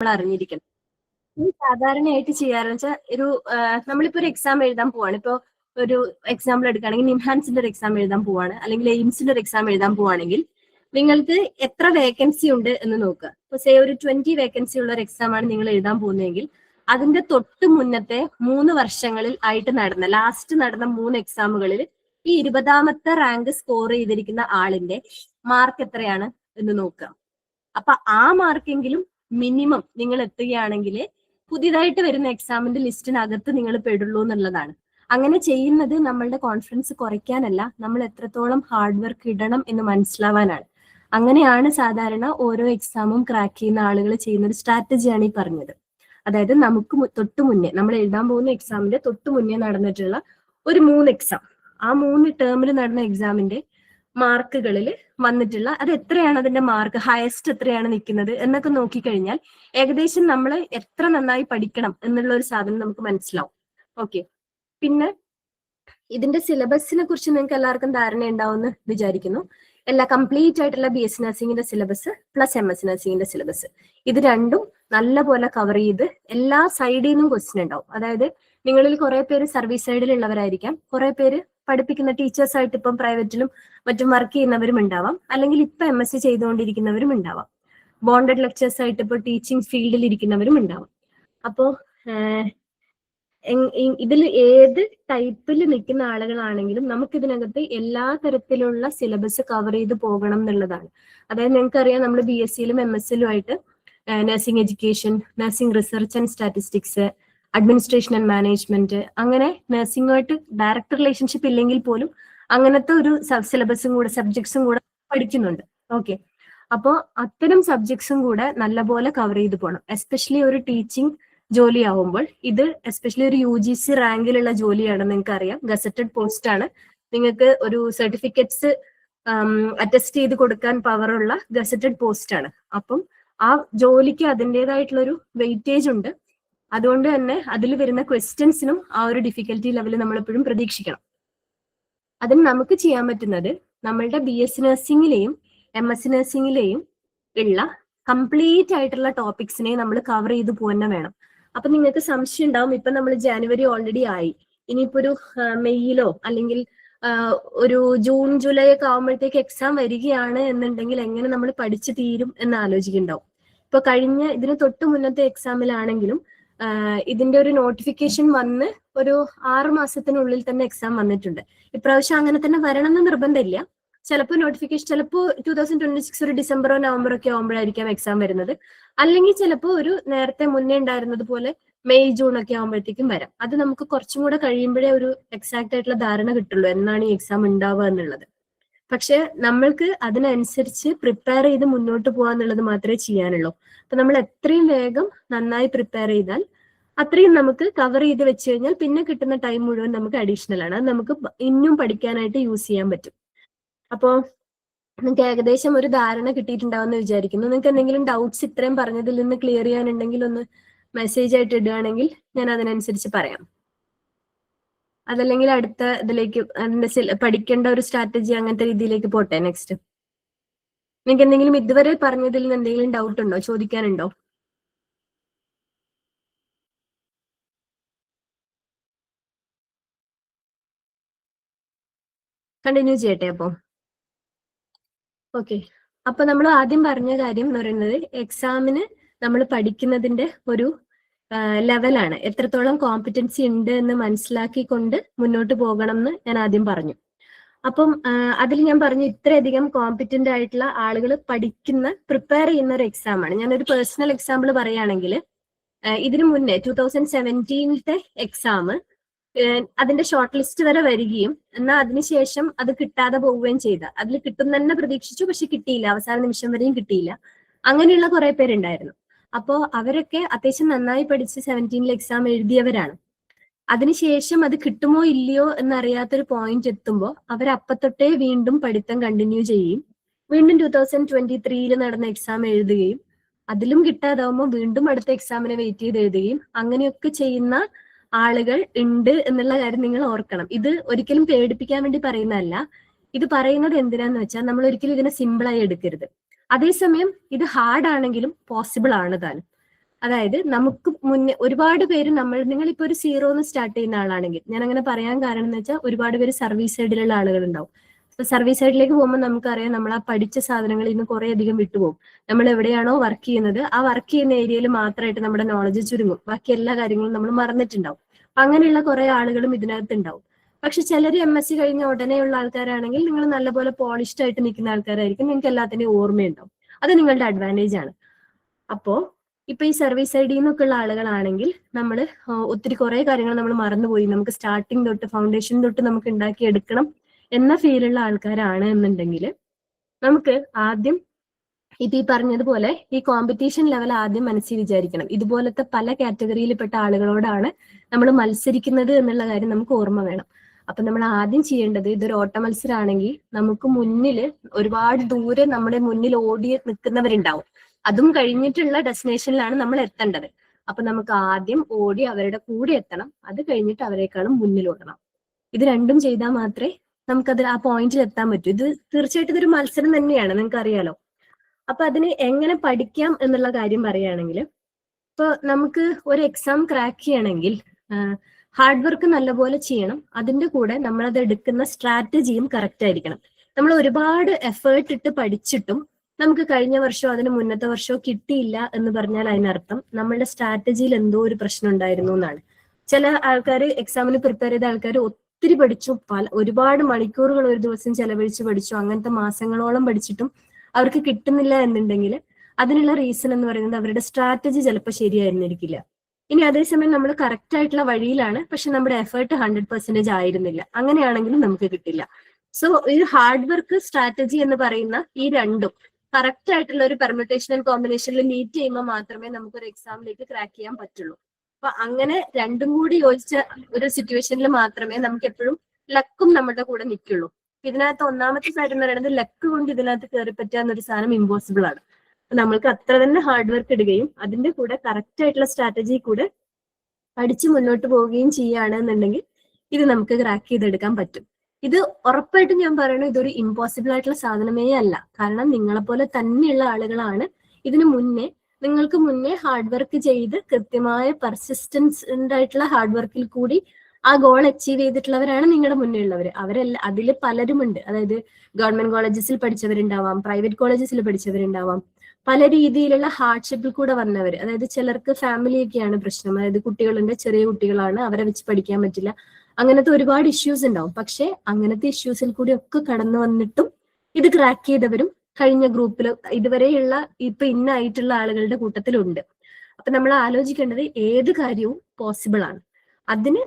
നമ്മൾ അറിഞ്ഞിരിക്കണം. സാധാരണയായിട്ട് ചെയ്യാറെന്ന് വെച്ചാൽ നമ്മളിപ്പോ ഒരു എക്സാം എഴുതാൻ പോവാണ്. ഇപ്പൊ ഒരു എക്സാമ്പിൾ എടുക്കുകയാണെങ്കിൽ നിംഹാൻസിന്റെ ഒരു എക്സാം എഴുതാൻ പോവാണ്, അല്ലെങ്കിൽ എയിംസിന്റെ ഒരു എക്സാം എഴുതാൻ പോവാണെങ്കിൽ നിങ്ങൾക്ക് എത്ര വേക്കൻസി ഉണ്ട് എന്ന് നോക്കുക. ഇപ്പൊ സേ ഒരു 20 വേക്കൻസി ഉള്ള ഒരു എക്സാം ആണ് നിങ്ങൾ എഴുതാൻ പോകുന്നതെങ്കിൽ അതിന്റെ തൊട്ട് മുന്നത്തെ 3 വർഷങ്ങളിൽ ആയിട്ട് ലാസ്റ്റ് നടന്ന 3 എക്സാമുകളിൽ ഈ 20ാമത്തെ റാങ്ക് സ്കോർ ചെയ്തിരിക്കുന്ന ആളിന്റെ മാർക്ക് എത്രയാണ് എന്ന് നോക്കുക. അപ്പൊ ആ മാർക്കെങ്കിലും മിനിമം നിങ്ങൾ എത്തുകയാണെങ്കിൽ പുതിയതായിട്ട് വരുന്ന എക്സാമിന്റെ ലിസ്റ്റിനകത്ത് നിങ്ങൾ പെടുള്ളൂ എന്നുള്ളതാണ്. അങ്ങനെ ചെയ്യുന്നത് നമ്മളുടെ കോൺഫിഡൻസ് കുറയ്ക്കാനല്ല, നമ്മൾ എത്രത്തോളം ഹാർഡ് വർക്ക് ഇടണം എന്ന് മനസ്സിലാവാനാണ്. അങ്ങനെയാണ് സാധാരണ ഓരോ എക്സാമും ക്രാക്ക് ചെയ്യുന്ന ആളുകൾ ചെയ്യുന്ന ഒരു സ്ട്രാറ്റജിയാണ് ഈ പറഞ്ഞത്. അതായത് നമുക്ക് തൊട്ട് മുന്നേ നമ്മൾ എഴുതാൻ പോകുന്ന എക്സാമിന്റെ തൊട്ട് മുന്നേ നടന്നിട്ടുള്ള ഒരു 3 എക്സാം, ആ 3 ടേമിൽ നടന്ന എക്സാമിന്റെ മാർക്കുകളിൽ വന്നിട്ടുള്ള അത് എത്രയാണ്, അതിന്റെ മാർക്ക് ഹയസ്റ്റ് എത്രയാണ് നിൽക്കുന്നത് എന്നൊക്കെ നോക്കിക്കഴിഞ്ഞാൽ ഏകദേശം നമ്മൾ എത്ര നന്നായി പഠിക്കണം എന്നുള്ള ഒരു സാധനം നമുക്ക് മനസ്സിലാവും. ഓക്കെ, പിന്നെ ഇതിന്റെ സിലബസിനെ കുറിച്ച് നിങ്ങൾക്ക് എല്ലാവർക്കും ധാരണ ഉണ്ടാവുമെന്ന് വിചാരിക്കുന്നു. എല്ലാ കംപ്ലീറ്റ് ആയിട്ടുള്ള BSc നഴ്സിംഗിന്റെ സിലബസ് പ്ലസ് MSc നഴ്സിംഗിന്റെ സിലബസ്, ഇത് രണ്ടും നല്ലപോലെ കവർ ചെയ്ത് എല്ലാ സൈഡിൽ നിന്നും ക്വസ്റ്റ്യൻ ഉണ്ടാവും. അതായത് നിങ്ങളിൽ കുറെ പേര് സർവീസ് സൈഡിലുള്ളവരായിരിക്കാം, കുറെ പേര് പഠിപ്പിക്കുന്ന ടീച്ചേഴ്സ് ആയിട്ട് ഇപ്പം പ്രൈവറ്റിലും മറ്റും വർക്ക് ചെയ്യുന്നവരും ഉണ്ടാവാം, അല്ലെങ്കിൽ ഇപ്പൊ MSc ചെയ്തുകൊണ്ടിരിക്കുന്നവരും ഉണ്ടാവാം, ബോണ്ടഡ് ലെക്ചേഴ്സ് ആയിട്ട് ഇപ്പോൾ ടീച്ചിങ് ഫീൽഡിൽ ഇരിക്കുന്നവരും ഉണ്ടാവാം. അപ്പോ ഇതിൽ ഏത് ടൈപ്പിൽ നിൽക്കുന്ന ആളുകളാണെങ്കിലും നമുക്ക് ഇതിനകത്ത് എല്ലാ തരത്തിലുള്ള സിലബസ് കവർ ചെയ്ത് പോകണം എന്നുള്ളതാണ്. അതായത് നിങ്ങൾക്കറിയാം, നമ്മൾ BScയിലും MScയിലും ആയിട്ട് nursing education, nursing research and statistics, administration and management, അങ്ങനെ നഴ്സിംഗുമായിട്ട് ഡയറക്റ്റ് റിലേഷൻഷിപ്പ് ഇല്ലെങ്കിൽ പോലും അങ്ങനത്തെ ഒരു സിലബസും കൂടെ സബ്ജക്ട്സും കൂടെ പഠിക്കുന്നുണ്ട്. ഓക്കെ, അപ്പോൾ അത്തരം സബ്ജക്ട്സും കൂടെ നല്ലപോലെ കവർ ചെയ്ത് പോകണം. എസ്പെഷ്യലി ഒരു ടീച്ചിങ് ജോലി ആവുമ്പോൾ, ഇത് എസ്പെഷ്യലി ഒരു UGC റാങ്കിലുള്ള ജോലിയാണ്, നിങ്ങൾക്ക് അറിയാം, ഗസറ്റഡ് പോസ്റ്റ് ആണ്, നിങ്ങൾക്ക് ഒരു സർട്ടിഫിക്കറ്റ്സ് അറ്റസ്റ്റ് ചെയ്ത് കൊടുക്കാൻ പവറുള്ള ഗസറ്റഡ് പോസ്റ്റ് ആണ്. അപ്പം ആ ജോലിക്ക് അതിൻ്റെതായിട്ടുള്ള ഒരു വെയിറ്റേജ് ഉണ്ട്. അതുകൊണ്ട് തന്നെ അതിൽ വരുന്ന ക്വസ്റ്റ്യൻസിനും ആ ഒരു ഡിഫിക്കൽറ്റി ലെവൽ നമ്മൾ എപ്പോഴും പ്രതീക്ഷിക്കണം. അതിന് നമുക്ക് ചെയ്യാൻ പറ്റുന്നത് നമ്മളുടെ BSc നഴ്സിംഗിലെയും MSc നഴ്സിംഗിലെയും ഉള്ള കംപ്ലീറ്റ് ആയിട്ടുള്ള ടോപ്പിക്സിനെ നമ്മൾ കവർ ചെയ്ത് പോന്നെ വേണം. അപ്പൊ നിങ്ങൾക്ക് സംശയം ഉണ്ടാവും, ഇപ്പൊ നമ്മൾ ജനുവരി ഓൾറെഡി ആയി, ഇനിയിപ്പോ ഒരു മെയ്യിലോ അല്ലെങ്കിൽ ഒരു ജൂൺ ജൂലൈ ഒക്കെ ആകുമ്പോഴത്തേക്ക് എക്സാം വരികയാണ് എന്നുണ്ടെങ്കിൽ എങ്ങനെ നമ്മൾ പഠിച്ചു തീരും എന്ന് ആലോചിക്കുന്നുണ്ടാവും. ഇപ്പൊ കഴിഞ്ഞ ഇതിന് തൊട്ട് മുന്നത്തെ എക്സാമിലാണെങ്കിലും ഇതിന്റെ ഒരു നോട്ടിഫിക്കേഷൻ വന്ന് ഒരു 6 മാസത്തിനുള്ളിൽ തന്നെ എക്സാം വന്നിട്ടുണ്ട്. ഇപ്രാവശ്യം അങ്ങനെ തന്നെ വരണം എന്ന് നിർബന്ധമില്ല. ചിലപ്പോൾ നോട്ടിഫിക്കേഷൻ ചിലപ്പോൾ 2026 ഒരു ഡിസംബറോ നവംബറോ ഒക്കെ ആകുമ്പോഴായിരിക്കാം എക്സാം വരുന്നത്, അല്ലെങ്കിൽ ചിലപ്പോൾ ഒരു നേരത്തെ മുന്നേ ഉണ്ടായിരുന്നത് പോലെ മെയ് ജൂൺ ഒക്കെ ആകുമ്പോഴത്തേക്കും വരാം. അത് നമുക്ക് കുറച്ചും കൂടെ കഴിയുമ്പോഴേ ഒരു എക്സാക്ട് ആയിട്ടുള്ള ധാരണ കിട്ടുള്ളൂ എന്നാണ് ഈ എക്സാം ഉണ്ടാവുക എന്നുള്ളത്. പക്ഷെ നമ്മൾക്ക് അതിനനുസരിച്ച് പ്രിപ്പയർ ചെയ്ത് മുന്നോട്ട് പോകാന്നുള്ളത് മാത്രമേ ചെയ്യാനുള്ളൂ. അപ്പൊ നമ്മൾ എത്രയും വേഗം നന്നായി പ്രിപ്പയർ ചെയ്താൽ അത്രയും നമുക്ക് കവർ ചെയ്ത് വെച്ച് കഴിഞ്ഞാൽ പിന്നെ കിട്ടുന്ന ടൈം മുഴുവൻ നമുക്ക് അഡീഷണൽ ആണ്, അത് നമുക്ക് ഇനിയും പഠിക്കാനായിട്ട് യൂസ് ചെയ്യാൻ പറ്റും. അപ്പോ നിങ്ങൾക്ക് ഏകദേശം ഒരു ധാരണ കിട്ടിയിട്ടുണ്ടാവുമെന്ന് വിചാരിക്കുന്നു. നിങ്ങൾക്ക് എന്തെങ്കിലും ഡൗട്ട്സ് ഇത്രയും പറഞ്ഞതിൽ നിന്ന് ക്ലിയർ ചെയ്യാനുണ്ടെങ്കിൽ ഒന്ന് മെസ്സേജ് ആയിട്ട് ഇടുകയാണെങ്കിൽ ഞാൻ അതിനനുസരിച്ച് പറയാം. അതല്ലെങ്കിൽ അടുത്ത ഇതിലേക്ക് അതിന്റെ പഠിക്കേണ്ട ഒരു സ്ട്രാറ്റജി അങ്ങനത്തെ രീതിയിലേക്ക് പോട്ടെ. നെക്സ്റ്റ്, നിങ്ങൾക്ക് എന്തെങ്കിലും ഇതുവരെ പറഞ്ഞതിൽ നിന്ന് എന്തെങ്കിലും ഡൗട്ട് ഉണ്ടോ, ചോദിക്കാനുണ്ടോ? കണ്ടിന്യൂ ചെയ്യട്ടെ അപ്പോ? ഓക്കെ, അപ്പൊ നമ്മൾ ആദ്യം പറഞ്ഞ കാര്യം എന്ന് പറയുന്നത് എക്സാമിന് നമ്മൾ പഠിക്കുന്നതിന്റെ ഒരു ലെവലാണ്, എത്രത്തോളം കോമ്പിറ്റൻസി ഉണ്ട് എന്ന് മനസ്സിലാക്കിക്കൊണ്ട് മുന്നോട്ട് പോകണം എന്ന് ഞാൻ ആദ്യം പറഞ്ഞു. അപ്പം അതിൽ ഞാൻ പറഞ്ഞു ഇത്രയധികം കോമ്പിറ്റന്റ് ആയിട്ടുള്ള ആളുകൾ പ്രിപ്പയർ ചെയ്യുന്ന ഒരു എക്സാം ആണ്. ഞാനൊരു പേഴ്സണൽ എക്സാമ്പിൾ പറയുകയാണെങ്കിൽ, ഇതിനു മുന്നേ 2017 എക്സാം അതിന്റെ ഷോർട്ട് ലിസ്റ്റ് വരെ വരികയും എന്നാൽ അതിനുശേഷം അത് കിട്ടാതെ പോവുകയും ചെയ്ത, അതിൽ കിട്ടും തന്നെ പ്രതീക്ഷിച്ചു, പക്ഷെ കിട്ടിയില്ല, അവസാന നിമിഷം വരെയും കിട്ടിയില്ല. അങ്ങനെയുള്ള കുറെ പേരുണ്ടായിരുന്നു. അപ്പോ അവരൊക്കെ അത്യാവശ്യം നന്നായി പഠിച്ച് 17 എക്സാം എഴുതിയവരാണ്. അതിനുശേഷം അത് കിട്ടുമോ ഇല്ലയോ എന്നറിയാത്തൊരു പോയിന്റ് എത്തുമ്പോൾ അവർ അപ്പത്തൊട്ടേ വീണ്ടും പഠിത്തം കണ്ടിന്യൂ ചെയ്യും. വീണ്ടും 2023 നടന്ന എക്സാം എഴുതുകയും അതിലും കിട്ടാതാവുമ്പോൾ വീണ്ടും അടുത്ത എക്സാമിനെ വെയിറ്റ് ചെയ്ത് എഴുതുകയും അങ്ങനെയൊക്കെ ചെയ്യുന്ന ആളുകൾ ഉണ്ട് എന്നുള്ള കാര്യം നിങ്ങൾ ഓർക്കണം. ഇത് ഒരിക്കലും പേടിപ്പിക്കാൻ വേണ്ടി പറയുന്നതല്ല. ഇത് പറയുന്നത് എന്തിനാന്ന് വെച്ചാൽ നമ്മൾ ഒരിക്കലും ഇതിനെ സിമ്പിളായി എടുക്കരുത്. അതേസമയം ഇത് ഹാർഡ് ആണെങ്കിലും പോസിബിൾ ആണ് താനും. അതായത് നമുക്ക് മുന്നേ ഒരുപാട് പേര് നിങ്ങളിപ്പോ ഒരു സീറോന്ന് സ്റ്റാർട്ട് ചെയ്യുന്ന ആളാണെങ്കിൽ, ഞാൻ അങ്ങനെ പറയാൻ കാരണം എന്ന് വെച്ചാൽ ഒരുപാട് പേര് സർവീസ് സൈഡിലുള്ള ആളുകൾ ഉണ്ടാവും. അപ്പൊ സർവീസ് സൈഡിലേക്ക് പോകുമ്പോൾ നമുക്കറിയാം നമ്മൾ ആ പഠിച്ച സാധനങ്ങളിൽ നിന്ന് കുറെ അധികം വിട്ടുപോകും. നമ്മൾ എവിടെയാണോ വർക്ക് ചെയ്യുന്നത് ആ വർക്ക് ചെയ്യുന്ന ഏരിയയിൽ മാത്രമായിട്ട് നമ്മുടെ നോളജ് ചുരുങ്ങും, ബാക്കി എല്ലാ കാര്യങ്ങളും നമ്മൾ മറന്നിട്ടുണ്ടാവും. അപ്പൊ അങ്ങനെയുള്ള കുറെ ആളുകളും ഇതിനകത്ത് ഉണ്ടാവും. പക്ഷെ ചിലർ MSc കഴിഞ്ഞ ഉടനെയുള്ള ആൾക്കാരാണെങ്കിൽ നിങ്ങൾ നല്ലപോലെ പോളിഷ്ഡ് ആയിട്ട് നിൽക്കുന്ന ആൾക്കാരായിരിക്കും, നിങ്ങൾക്ക് എല്ലാത്തിന്റെയും ഓർമ്മയുണ്ടാവും. അത് നിങ്ങളുടെ അഡ്വാൻറ്റേജ് ആണ്. അപ്പോ ഇപ്പൊ ഈ സർവീസ് സൈഡിൽ നിന്നൊക്കെ ഉള്ള ആളുകളാണെങ്കിൽ നമ്മൾ ഒത്തിരി കുറെ കാര്യങ്ങൾ നമ്മൾ മറന്നുപോയി, നമുക്ക് സ്റ്റാർട്ടിങ് തൊട്ട് ഫൗണ്ടേഷൻ തൊട്ട് നമുക്ക് ഉണ്ടാക്കിയെടുക്കണം എന്ന ഫീലുള്ള ആൾക്കാരാണ് എന്നുണ്ടെങ്കിൽ നമുക്ക് ആദ്യം ഇത് ഈ പറഞ്ഞതുപോലെ ഈ കോമ്പറ്റീഷൻ ലെവൽ ആദ്യം മനസ്സിൽ വിചാരിക്കണം. ഇതുപോലത്തെ പല കാറ്റഗറിയിൽപ്പെട്ട ആളുകളോടാണ് നമ്മൾ മത്സരിക്കുന്നത് എന്നുള്ള കാര്യം നമുക്ക് ഓർമ്മ വേണം. അപ്പൊ നമ്മൾ ആദ്യം ചെയ്യേണ്ടത്, ഇതൊരു ഓട്ട മത്സരമാണെങ്കിൽ നമുക്ക് മുന്നിൽ ഒരുപാട് ദൂരെ നമ്മുടെ മുന്നിൽ ഓടി നിൽക്കുന്നവരുണ്ടാവും. അതും കഴിഞ്ഞിട്ടുള്ള ഡെസ്റ്റിനേഷനിലാണ് നമ്മൾ എത്തേണ്ടത്. അപ്പൊ നമുക്ക് ആദ്യം ഓടി അവരുടെ കൂടെ എത്തണം, അത് കഴിഞ്ഞിട്ട് അവരെക്കാളും മുന്നിൽ ഓടണം. ഇത് രണ്ടും ചെയ്താൽ മാത്രമേ നമുക്കത് ആ പോയിന്റിൽ എത്താൻ പറ്റൂ. ഇത് തീർച്ചയായിട്ടും ഇതൊരു മത്സരം തന്നെയാണ്, നിങ്ങൾക്ക് അറിയാലോ. അപ്പൊ അതിന് എങ്ങനെ പഠിക്കാം എന്നുള്ള കാര്യം പറയുകയാണെങ്കിൽ, ഇപ്പൊ നമുക്ക് ഒരു എക്സാം ക്രാക്ക് ചെയ്യണമെങ്കിൽ ഹാർഡ് വർക്ക് നല്ലപോലെ ചെയ്യണം. അതിന്റെ കൂടെ നമ്മളത് എടുക്കുന്ന സ്ട്രാറ്റജിയും കറക്റ്റ് ആയിരിക്കണം. നമ്മൾ ഒരുപാട് എഫേർട്ട് ഇട്ട് പഠിച്ചിട്ടും നമുക്ക് കഴിഞ്ഞ വർഷമോ അതിന് മുന്നത്തെ വർഷമോ കിട്ടിയില്ല എന്ന് പറഞ്ഞാൽ അതിനർത്ഥം നമ്മളുടെ സ്ട്രാറ്റജിയിൽ എന്തോ ഒരു പ്രശ്നം ഉണ്ടായിരുന്നു എന്നാണ്. ചില ആൾക്കാർ എക്സാമിന് പ്രിപ്പയർ ചെയ്ത ആൾക്കാർ ഒത്തിരി പഠിച്ചു, ഒരുപാട് മണിക്കൂറുകൾ ഒരു ദിവസം ചെലവഴിച്ച് പഠിച്ചു, അങ്ങനത്തെ മാസങ്ങളോളം പഠിച്ചിട്ടും അവർക്ക് കിട്ടുന്നില്ല എന്നുണ്ടെങ്കിൽ അതിനുള്ള റീസൺ എന്ന് പറയുന്നത് അവരുടെ സ്ട്രാറ്റജി ചിലപ്പോൾ ശരിയായിരുന്നിരിക്കില്ല. ഇനി അതേസമയം നമ്മൾ കറക്റ്റ് ആയിട്ടുള്ള വഴിയിലാണ്, പക്ഷെ നമ്മുടെ എഫേർട്ട് 100% ആയിരുന്നില്ല, അങ്ങനെയാണെങ്കിലും നമുക്ക് കിട്ടില്ല. സോ ഈ ഹാർഡ് വർക്ക്, സ്ട്രാറ്റജി എന്ന് പറയുന്ന ഈ രണ്ടും കറക്റ്റ് ആയിട്ടുള്ള ഒരു പെർമ്യൂട്ടേഷൻ ആൻഡ് കോമ്പിനേഷനിൽ മീറ്റ് ചെയ്യുമ്പോൾ മാത്രമേ നമുക്കൊരു എക്സാമിലേക്ക് ക്രാക്ക് ചെയ്യാൻ പറ്റുള്ളൂ. അപ്പൊ അങ്ങനെ രണ്ടും കൂടി യോജിച്ച ഒരു സിറ്റുവേഷനിൽ മാത്രമേ നമുക്ക് എപ്പോഴും ലക്കും നമ്മുടെ കൂടെ നിൽക്കുള്ളൂ. ഇതിനകത്ത് ഒന്നാമത്തെ കാര്യം എന്ന് പറയുന്നത്, ലക്ക് കൊണ്ട് ഇതിനകത്ത് കയറി പറ്റുക എന്നൊരു സാധനം ഇമ്പോസിബിൾ ആണ്. നമ്മൾക്ക് അത്ര തന്നെ ഹാർഡ് വർക്ക് ഇടുകയും അതിന്റെ കൂടെ കറക്റ്റ് ആയിട്ടുള്ള സ്ട്രാറ്റജി കൂടെ പഠിച്ച് മുന്നോട്ട് പോവുകയും ചെയ്യുകയാണെന്നുണ്ടെങ്കിൽ ഇത് നമുക്ക് ക്രാക്ക് ചെയ്തെടുക്കാൻ പറ്റും. ഇത് ഉറപ്പായിട്ടും ഞാൻ പറയുന്നത് ഇതൊരു ഇമ്പോസിബിൾ ആയിട്ടുള്ള സാധനമേ അല്ല. കാരണം നിങ്ങളെപ്പോലെ തന്നെയുള്ള ആളുകളാണ് നിങ്ങൾക്ക് മുന്നേ ഹാർഡ് വർക്ക് ചെയ്ത് കൃത്യമായ പെർസിസ്റ്റൻസ് ആയിട്ടുള്ള ഹാർഡ് വർക്കിൽ കൂടി ആ ഗോൾ അച്ചീവ് ചെയ്തിട്ടുള്ളവരാണ് നിങ്ങളുടെ മുന്നേ ഉള്ളവർ. അതിൽ പലരുമുണ്ട്. അതായത് ഗവൺമെന്റ് കോളേജസിൽ പഠിച്ചവരുണ്ടാവാം, പ്രൈവറ്റ് കോളേജസിൽ പഠിച്ചവരുണ്ടാവാം, പല രീതിയിലുള്ള ഹാർഡ്ഷിപ്പിൽ കൂടെ വന്നവർ. അതായത് ചിലർക്ക് ഫാമിലിയൊക്കെയാണ് പ്രശ്നം, അതായത് കുട്ടികളുണ്ട്, ചെറിയ കുട്ടികളാണ്, അവരെ വെച്ച് പഠിക്കാൻ പറ്റില്ല, അങ്ങനത്തെ ഒരുപാട് ഇഷ്യൂസ് ഉണ്ടാവും. പക്ഷെ അങ്ങനത്തെ ഇഷ്യൂസിൽ കൂടി ഒക്കെ കടന്നു വന്നിട്ടും ഇത് ക്രാക്ക് ചെയ്തവരും കഴിഞ്ഞ ഗ്രൂപ്പിൽ ഇതുവരെയുള്ള ഇപ്പൊ ഇന്നായിട്ടുള്ള ആളുകളുടെ കൂട്ടത്തിലുണ്ട്. അപ്പൊ നമ്മൾ ആലോചിക്കേണ്ടത് ഏത് കാര്യവും പോസിബിൾ ആണ്. അതിന്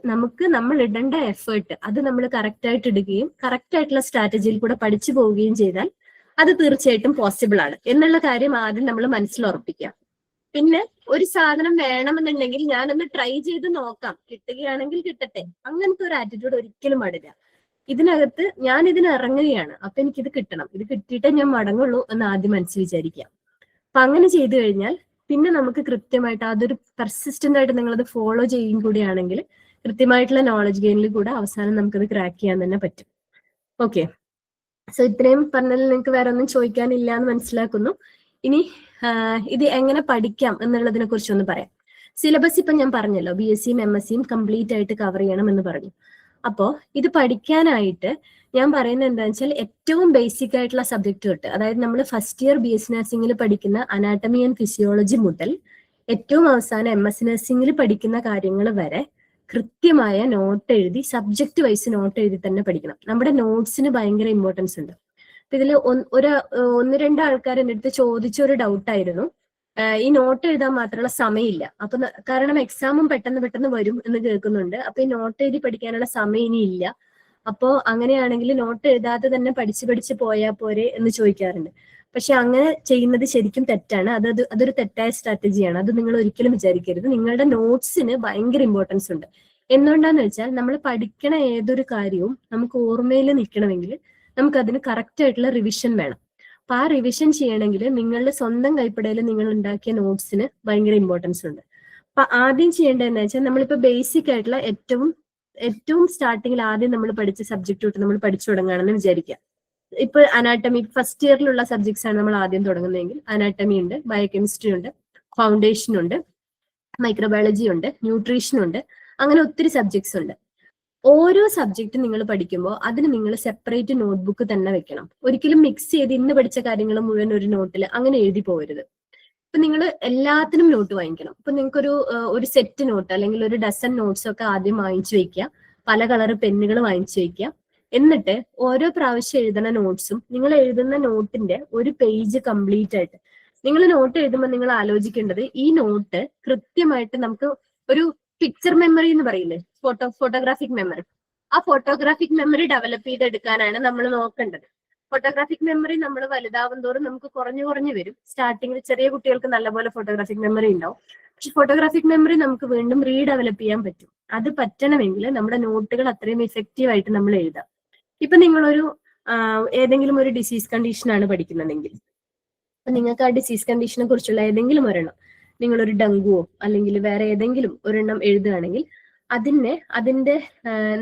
നമ്മൾ ഇടേണ്ട എഫേർട്ട് അത് നമ്മൾ കറക്റ്റ് ആയിട്ട് ഇടുകയും കറക്റ്റ് ആയിട്ടുള്ള സ്ട്രാറ്റജിയിൽ കൂടെ പഠിച്ചു പോവുകയും ചെയ്താൽ അത് തീർച്ചയായിട്ടും പോസിബിൾ ആണ് എന്നുള്ള കാര്യം ആദ്യം നമ്മൾ മനസ്സിൽ ഉറപ്പിക്കാം. പിന്നെ ഒരു സാധനം വേണമെന്നുണ്ടെങ്കിൽ ഞാനൊന്ന് ട്രൈ ചെയ്ത് നോക്കാം, കിട്ടുകയാണെങ്കിൽ കിട്ടട്ടെ, അങ്ങനത്തെ ഒരു ആറ്റിറ്റ്യൂഡ് ഒരിക്കലും പാടില്ല. ഇതിനകത്ത് ഞാൻ ഇതിന് ഇറങ്ങുകയാണ്, അപ്പൊ എനിക്കിത് കിട്ടണം, ഇത് കിട്ടിയിട്ടേ ഞാൻ മടങ്ങുള്ളൂ എന്ന് ആദ്യം മനസ്സിൽ വിചാരിക്കാം. അപ്പൊ അങ്ങനെ ചെയ്തു കഴിഞ്ഞാൽ പിന്നെ നമുക്ക് കൃത്യമായിട്ട് അതൊരു പെർസിസ്റ്റന്റ് ആയിട്ട് നിങ്ങളത് ഫോളോ ചെയ്യും കൂടിയാണെങ്കിൽ കൃത്യമായിട്ടുള്ള നോളജ് ഗെയിനിൽ കൂടെ അവസാനം നമുക്കത് ക്രാക്ക് ചെയ്യാൻ തന്നെ പറ്റും. ഓക്കെ, സോ ഇത്രയും പറഞ്ഞതിൽ നിങ്ങൾക്ക് വേറെ ഒന്നും ചോദിക്കാനില്ല എന്ന് മനസ്സിലാക്കുന്നു. ഇനി ഇത് എങ്ങനെ പഠിക്കാം എന്നുള്ളതിനെ കുറിച്ചൊന്ന് പറയാം. സിലബസ് ഇപ്പൊ ഞാൻ പറഞ്ഞല്ലോ, BScയും MScയും കംപ്ലീറ്റ് ആയിട്ട് കവർ ചെയ്യണം എന്ന് പറഞ്ഞു. അപ്പോ ഇത് പഠിക്കാനായിട്ട് ഞാൻ പറയുന്നത് എന്താണെന്ന് വെച്ചാൽ ഏറ്റവും ബേസിക് ആയിട്ടുള്ള സബ്ജക്ട് തൊട്ട്, അതായത് നമ്മൾ ഫസ്റ്റ് ഇയർ BSc നഴ്സിംഗിൽ പഠിക്കുന്ന അനാട്ടമി ആൻഡ് ഫിസിയോളജി മുതൽ ഏറ്റവും അവസാനം MSc നഴ്സിംഗിൽ പഠിക്കുന്ന കാര്യങ്ങൾ വരെ കൃത്യമായ നോട്ട് എഴുതി, സബ്ജക്ട് വൈസ് നോട്ട് എഴുതി തന്നെ പഠിക്കണം. നമ്മുടെ നോട്ട്സിന് ഭയങ്കര ഇമ്പോർട്ടൻസ് ഉണ്ട്. അപ്പൊ ഇതിൽ ഒന്ന് രണ്ട് ആൾക്കാർ എൻ്റെ അടുത്ത് ചോദിച്ച ഒരു ഡൗട്ടായിരുന്നു, ഈ നോട്ട് എഴുതാൻ മാത്രമുള്ള സമയമില്ല. അപ്പൊ കാരണം എക്സാമും പെട്ടെന്ന് വരും എന്ന് കേൾക്കുന്നുണ്ട്. അപ്പൊ ഈ നോട്ട് എഴുതി പഠിക്കാനുള്ള സമയം ഇനി ഇല്ല. അപ്പോ അങ്ങനെയാണെങ്കിൽ നോട്ട് എഴുതാതെ തന്നെ പഠിച്ച് പോയാൽ പോരെ എന്ന് ചോദിക്കാറുണ്ട്. പക്ഷെ അങ്ങനെ ചെയ്യുന്നത് ശരിക്കും തെറ്റാണ്. അതൊരു തെറ്റായ സ്ട്രാറ്റജിയാണ്. അത് നിങ്ങൾ ഒരിക്കലും വിചാരിക്കരുത്. നിങ്ങളുടെ നോട്ട്സിന് ഭയങ്കര ഇമ്പോർട്ടൻസ് ഉണ്ട്. എന്തുകൊണ്ടാന്ന് വെച്ചാൽ നമ്മൾ പഠിക്കണ ഏതൊരു കാര്യവും നമുക്ക് ഓർമ്മയിൽ നിൽക്കണമെങ്കിൽ നമുക്ക് അതിന് കറക്റ്റ് ആയിട്ടുള്ള റിവിഷൻ വേണം. അപ്പൊ ആ റിവിഷൻ ചെയ്യണമെങ്കിൽ നിങ്ങളുടെ സ്വന്തം കൈപ്പടയിൽ നിങ്ങൾ ഉണ്ടാക്കിയ നോട്ട്സിന് ഭയങ്കര ഇമ്പോർട്ടൻസ് ഉണ്ട്. അപ്പൊ ആദ്യം ചെയ്യേണ്ടതെന്ന് വെച്ചാൽ നമ്മളിപ്പോ ബേസിക് ആയിട്ടുള്ള ഏറ്റവും സ്റ്റാർട്ടിങ്ങിൽ ആദ്യം നമ്മൾ പഠിച്ച സബ്ജക്ട് തൊട്ട് നമ്മൾ പഠിച്ചു തുടങ്ങുകയാണെന്ന് വിചാരിക്കുക. ഇപ്പൊ അനാട്ടമി ഫസ്റ്റ് ഇയറിലുള്ള സബ്ജക്ട്സ് ആണ് നമ്മൾ ആദ്യം തുടങ്ങുന്നതെങ്കിൽ അനാട്ടമി ഉണ്ട്, ബയോകെമിസ്ട്രി ഉണ്ട്, ഫൗണ്ടേഷൻ ഉണ്ട്, മൈക്രോബയോളജി ഉണ്ട്, ന്യൂട്രീഷൻ ഉണ്ട്, അങ്ങനെ ഒത്തിരി സബ്ജക്ട്സ് ഉണ്ട്. ഓരോ സബ്ജക്റ്റ് നിങ്ങൾ പഠിക്കുമ്പോൾ അതിന് നിങ്ങൾ സെപ്പറേറ്റ് നോട്ട്ബുക്ക് തന്നെ വെക്കണം. ഒരിക്കലും മിക്സ് ചെയ്ത് ഇന്ന് പഠിച്ച കാര്യങ്ങൾ മുഴുവൻ ഒരു നോട്ടിൽ അങ്ങനെ എഴുതി പോകരുത്. ഇപ്പൊ നിങ്ങൾ എല്ലാത്തിനും നോട്ട് വാങ്ങിക്കണം. ഇപ്പൊ നിങ്ങൾക്കൊരു ഒരു സെറ്റ് നോട്ട് അല്ലെങ്കിൽ ഒരു ഡസൻ നോട്ട്സ് ഒക്കെ ആദ്യം വാങ്ങിച്ചു വെക്കുക, പല കളർ പെന്നുകൾ വാങ്ങിച്ചു വെക്കുക. എന്നിട്ട് ഓരോ പ്രാവശ്യം എഴുതുന്ന നോട്ട്സും നിങ്ങൾ എഴുതുന്ന നോട്ടിന്റെ ഒരു പേജ് കംപ്ലീറ്റ് ആയിട്ട് നിങ്ങൾ നോട്ട് എഴുതുമ്പോൾ നിങ്ങൾ ആലോചിക്കേണ്ടത് ഈ നോട്ട് കൃത്യമായിട്ട് നമുക്ക് ഒരു പിക്ചർ മെമ്മറി എന്ന് പറയില്ലേ, ഫോട്ടോഗ്രാഫിക് മെമ്മറി, ആ ഫോട്ടോഗ്രാഫിക് മെമ്മറി ഡെവലപ്പ് ചെയ്തെടുക്കാനാണ് നമ്മൾ നോക്കേണ്ടത്. ഫോട്ടോഗ്രാഫിക് മെമ്മറി നമ്മൾ വലുതാവും തോറും നമുക്ക് കുറഞ്ഞു കുറഞ്ഞു വരും. സ്റ്റാർട്ടിങ്ങിൽ ചെറിയ കുട്ടികൾക്ക് നല്ലപോലെ ഫോട്ടോഗ്രാഫിക് മെമ്മറി ഉണ്ടാവും. പക്ഷെ ഫോട്ടോഗ്രാഫിക് മെമ്മറി നമുക്ക് വീണ്ടും റീഡെവലപ്പ് ചെയ്യാൻ പറ്റും. അത് പറ്റണമെങ്കിൽ നമ്മുടെ നോട്ടുകൾ അത്രയും ഇഫക്റ്റീവ് ആയിട്ട് നമ്മൾ എഴുതാം. ഇപ്പൊ നിങ്ങളൊരു ഏതെങ്കിലും ഒരു ഡിസീസ് കണ്ടീഷനാണ് പഠിക്കുന്നതെങ്കിൽ നിങ്ങൾക്ക് ആ ഡിസീസ് കണ്ടീഷനെ കുറിച്ചുള്ള ഏതെങ്കിലും ഒരെണ്ണം, നിങ്ങളൊരു ഡെങ്കുവോ അല്ലെങ്കിൽ വേറെ ഏതെങ്കിലും ഒരെണ്ണം എഴുതുകയാണെങ്കിൽ അതിന്റെ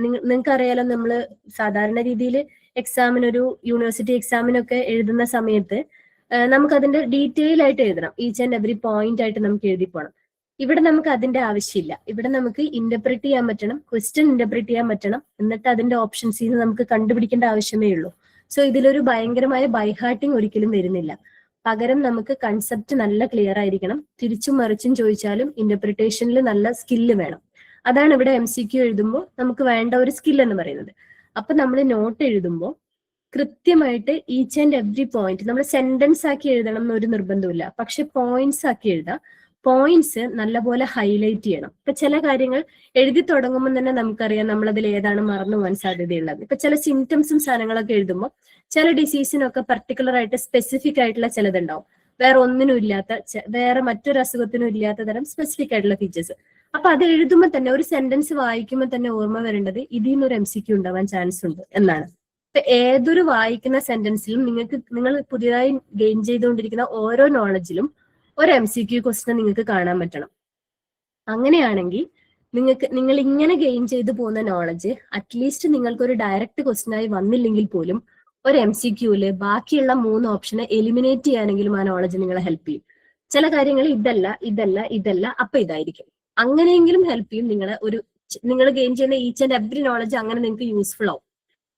നിങ്ങൾക്ക് അറിയാലോ, നമ്മൾ സാധാരണ രീതിയിൽ എക്സാമിനൊരു യൂണിവേഴ്സിറ്റി എക്സാമിനൊക്കെ എഴുതുന്ന സമയത്ത് നമുക്ക് അതിന്റെ ഡീറ്റെയിൽ ആയിട്ട് എഴുതണം. ഈച്ച് ആൻഡ് എവറി പോയിന്റ് ആയിട്ട് നമുക്ക് എഴുതി പോകണം. ഇവിടെ നമുക്ക് അതിന്റെ ആവശ്യമില്ല. ഇവിടെ നമുക്ക് ഇന്റർപ്രറ്റ് ചെയ്യാൻ പറ്റണം, ക്വസ്റ്റ്യൻ ഇന്റർപ്രറ്റ് ചെയ്യാൻ പറ്റണം, എന്നിട്ട് അതിന്റെ ഓപ്ഷൻസിൽ നിന്ന് നമുക്ക് കണ്ടുപിടിക്കേണ്ട ആവശ്യമേ ഉള്ളൂ. സോ ഇതിലൊരു ഭയങ്കരമായ ബൈഹാർട്ടിങ് ഒരിക്കലും വരുന്നില്ല. പകരം നമുക്ക് കൺസെപ്റ്റ് നല്ല ക്ലിയർ ആയിരിക്കണം. തിരിച്ചും മറിച്ചും ചോദിച്ചാലും ഇന്റർപ്രിട്ടേഷനിൽ നല്ല സ്കില്ല് വേണം. അതാണ് ഇവിടെ MCQ എഴുതുമ്പോൾ നമുക്ക് വേണ്ട ഒരു സ്കിൽ എന്ന് പറയുന്നത്. അപ്പൊ നമ്മൾ നോട്ട് എഴുതുമ്പോൾ കൃത്യമായിട്ട് ഈച്ച് ആൻഡ് എവറി പോയിന്റ് നമ്മൾ സെന്റൻസ് ആക്കി എഴുതണം എന്നൊരു നിർബന്ധമില്ല, പക്ഷെ പോയിന്റ്സ് ആക്കി എഴുതാം. പോയിന്റ്സ് നല്ലപോലെ ഹൈലൈറ്റ് ചെയ്യണം. ഇപ്പൊ ചില കാര്യങ്ങൾ എഴുതി തുടങ്ങുമ്പോൾ തന്നെ നമുക്കറിയാം നമ്മളതിൽ ഏതാണ് മറന്നു പോകാൻ സാധ്യതയുള്ളത്. ഇപ്പൊ ചില സിംറ്റംസും സാധനങ്ങളൊക്കെ എഴുതുമ്പോൾ ചില ഡിസീസിനൊക്കെ പർട്ടിക്കുലർ ആയിട്ട് സ്പെസിഫിക് ആയിട്ടുള്ള ചിലതുണ്ടാവും, വേറെ ഒന്നിനും ഇല്ലാത്ത, വേറെ മറ്റൊരു അസുഖത്തിനും ഇല്ലാത്ത തരം സ്പെസിഫിക് ആയിട്ടുള്ള ഫീച്ചേഴ്സ്. അപ്പൊ അത് എഴുതുമ്പോൾ തന്നെ ഒരു സെന്റൻസ് വായിക്കുമ്പോൾ തന്നെ ഓർമ്മ വരേണ്ടത് ഇതിൽ നിന്നൊരു MCQ ഉണ്ടാവാൻ ചാൻസ് ഉണ്ട് എന്നാണ്. ഇപ്പൊ ഏതൊരു വായിക്കുന്ന സെന്റൻസിലും നിങ്ങൾ പുതിയതായി ഗെയിൻ ചെയ്തുകൊണ്ടിരിക്കുന്ന ഓരോ നോളജിലും ഒരു MCQ ക്വസ്റ്റ്യൻ നിങ്ങൾക്ക് കാണാൻ പറ്റണം. അങ്ങനെയാണെങ്കിൽ നിങ്ങൾ ഇങ്ങനെ ഗെയിൻ ചെയ്തു പോകുന്ന നോളജ് അറ്റ്ലീസ്റ്റ് നിങ്ങൾക്ക് ഒരു ഡയറക്റ്റ് ക്വസ്റ്റ്യൻ ആയി വന്നില്ലെങ്കിൽ പോലും ഒരു MCQല് ബാക്കിയുള്ള 3 ഓപ്ഷനെ എലിമിനേറ്റ് ചെയ്യാനെങ്കിലും ആ നോളജ് നിങ്ങളെ ഹെൽപ്പ് ചെയ്യും. ചില കാര്യങ്ങൾ ഇതല്ല അപ്പൊ ഇതായിരിക്കും, അങ്ങനെയെങ്കിലും ഹെൽപ്പ് ചെയ്യും. നിങ്ങൾ ഗെയിൻ ചെയ്യുന്ന ഈച്ച് ആൻഡ് എവറി നോളജ് അങ്ങനെ നിങ്ങൾക്ക് യൂസ്ഫുൾ ആവും.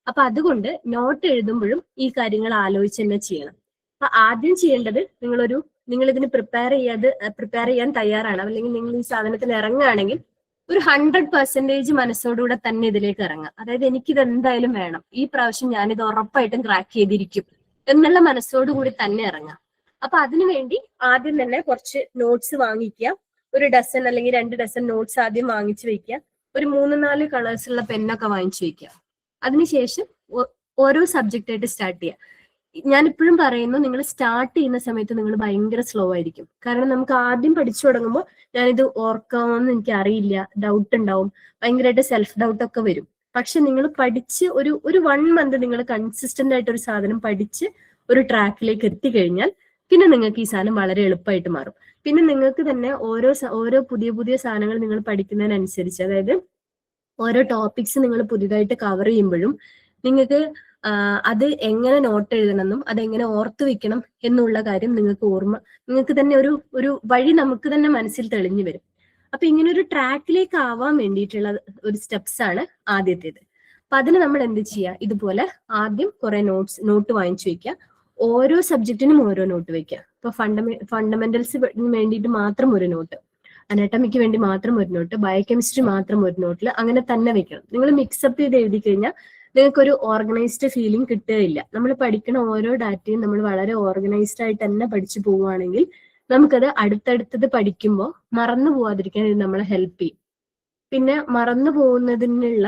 അപ്പൊ അതുകൊണ്ട് നോട്ട് എഴുതുമ്പോഴും ഈ കാര്യങ്ങൾ ആലോചിച്ച് തന്നെ ചെയ്യണം. അപ്പൊ ആദ്യം ചെയ്യേണ്ടത് നിങ്ങൾ ഇതിന് പ്രിപ്പയർ ചെയ്യാൻ തയ്യാറാണ്, അല്ലെങ്കിൽ നിങ്ങൾ ഈ സാധനത്തിന് ഇറങ്ങുകയാണെങ്കിൽ ഒരു 100% മനസ്സോടുകൂടെ തന്നെ ഇതിലേക്ക് ഇറങ്ങുക. അതായത് എനിക്കിത് എന്തായാലും വേണം, ഈ പ്രാവശ്യം ഞാനിത് ഉറപ്പായിട്ടും ക്രാക്ക് ചെയ്തിരിക്കും എന്നുള്ള മനസ്സോടുകൂടി തന്നെ ഇറങ്ങാം. അപ്പൊ അതിനുവേണ്ടി ആദ്യം തന്നെ കുറച്ച് നോട്ട്സ് വാങ്ങിക്കുക. ഒരു ഡസൻ അല്ലെങ്കിൽ 2 ഡസൻ നോട്ട്സ് ആദ്യം വാങ്ങിച്ചു വെക്കുക. ഒരു 3-4 കളേഴ്സുള്ള പെന്നൊക്കെ വാങ്ങിച്ചു വെക്കുക. അതിനുശേഷം ഓരോ സബ്ജക്റ്റ് ആയിട്ട് സ്റ്റാർട്ട് ചെയ്യുക. ഞാൻ ഇപ്പോഴും പറയുന്നു, നിങ്ങൾ സ്റ്റാർട്ട് ചെയ്യുന്ന സമയത്ത് നിങ്ങൾ ഭയങ്കര സ്ലോ ആയിരിക്കും. കാരണം നമുക്ക് ആദ്യം പഠിച്ചു തുടങ്ങുമ്പോൾ ഞാനിത് ഓർക്കാമെന്ന് എനിക്ക് അറിയില്ല, ഡൗട്ട് ഉണ്ടാവും, ഭയങ്കരമായിട്ട് സെൽഫ് ഡൗട്ട് ഒക്കെ വരും. പക്ഷെ നിങ്ങൾ പഠിച്ച് ഒരു 1 മന്ത് നിങ്ങൾ കൺസിസ്റ്റന്റ് ആയിട്ട് ഒരു സാധനം പഠിച്ച് ഒരു ട്രാക്കിലേക്ക് എത്തിക്കഴിഞ്ഞാൽ പിന്നെ നിങ്ങൾക്ക് ഈ സാധനം വളരെ എളുപ്പമായിട്ട് മാറും. പിന്നെ നിങ്ങൾക്ക് തന്നെ ഓരോ പുതിയ സാധനങ്ങൾ നിങ്ങൾ പഠിക്കുന്നതിനനുസരിച്ച്, അതായത് ഓരോ ടോപ്പിക്സ് നിങ്ങൾ പുതിയതായിട്ട് കവർ ചെയ്യുമ്പോഴും നിങ്ങൾക്ക് അത് എങ്ങനെ നോട്ട് എഴുതണമെന്നും അതെങ്ങനെ ഓർത്തു വെക്കണം എന്നുള്ള കാര്യം നിങ്ങൾക്ക് തന്നെ ഒരു വഴി നമുക്ക് തന്നെ മനസ്സിൽ തെളിഞ്ഞു വരും. അപ്പൊ ഇങ്ങനെ ഒരു ട്രാക്കിലേക്ക് ആവാൻ വേണ്ടിയിട്ടുള്ള ഒരു സ്റ്റെപ്സ് ആണ് ആദ്യത്തേത്. അപ്പൊ അതിന് നമ്മൾ എന്ത് ചെയ്യുക, ഇതുപോലെ ആദ്യം കുറെ നോട്ട് വാങ്ങിച്ചു വെക്കുക. ഓരോ സബ്ജക്റ്റിനും ഓരോ നോട്ട് വെക്കുക. ഇപ്പൊ ഫണ്ടമെന്റൽസ് വേണ്ടിയിട്ട് മാത്രം ഒരു നോട്ട്, അനാട്ടമിക്ക് വേണ്ടി മാത്രം ഒരു നോട്ട്, ബയോകെമിസ്ട്രി മാത്രം ഒരു നോട്ടിൽ, അങ്ങനെ തന്നെ വെക്കണം. നിങ്ങൾ മിക്സപ്പ് ചെയ്ത് എഴുതി കഴിഞ്ഞാൽ നിങ്ങൾക്കൊരു ഓർഗനൈസ്ഡ് ഫീലിംഗ് കിട്ടുകയില്ല. നമ്മൾ പഠിക്കുന്ന ഓരോ ഡാറ്റയും നമ്മൾ വളരെ ഓർഗനൈസ്ഡ് ആയിട്ട് തന്നെ പഠിച്ചു പോവുകയാണെങ്കിൽ നമുക്കത് അടുത്തടുത്തത് പഠിക്കുമ്പോൾ മറന്നു പോവാതിരിക്കാൻ ഇത് നമ്മളെ ഹെൽപ്പ് ചെയ്യും. പിന്നെ മറന്നു പോകുന്നതിനുള്ള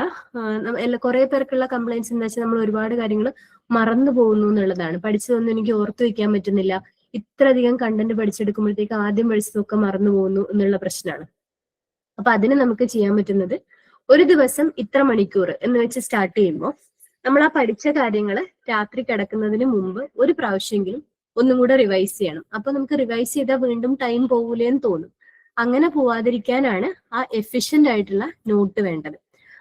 കുറെ പേർക്കുള്ള കംപ്ലൈൻറ്റ്സ് എന്താ വെച്ചാൽ നമ്മൾ ഒരുപാട് കാര്യങ്ങൾ മറന്നു പോകുന്നു എന്നുള്ളതാണ്. പഠിച്ചതൊന്നും എനിക്ക് ഓർത്തു വെക്കാൻ പറ്റുന്നില്ല, ഇത്രയധികം കണ്ടന്റ് പഠിച്ചെടുക്കുമ്പോഴത്തേക്ക് ആദ്യം പഠിച്ചതൊക്കെ മറന്നു പോകുന്നു എന്നുള്ള പ്രശ്നമാണ്. അപ്പൊ അതിന് നമുക്ക് ചെയ്യാൻ പറ്റുന്നത്, ഒരു ദിവസം ഇത്ര മണിക്കൂർ എന്ന് വെച്ച് സ്റ്റാർട്ട് ചെയ്യുമ്പോൾ നമ്മൾ ആ പഠിച്ച കാര്യങ്ങൾ രാത്രി കിടക്കുന്നതിന് മുമ്പ് ഒരു പ്രാവശ്യമെങ്കിലും ഒന്നും കൂടെ റിവൈസ് ചെയ്യണം. അപ്പൊ നമുക്ക് റിവൈസ് ചെയ്താൽ വീണ്ടും ടൈം പോകൂലേന്ന് തോന്നും. അങ്ങനെ പോവാതിരിക്കാനാണ് ആ എഫിഷ്യന്റ് ആയിട്ടുള്ള നോട്ട് വേണ്ടത്.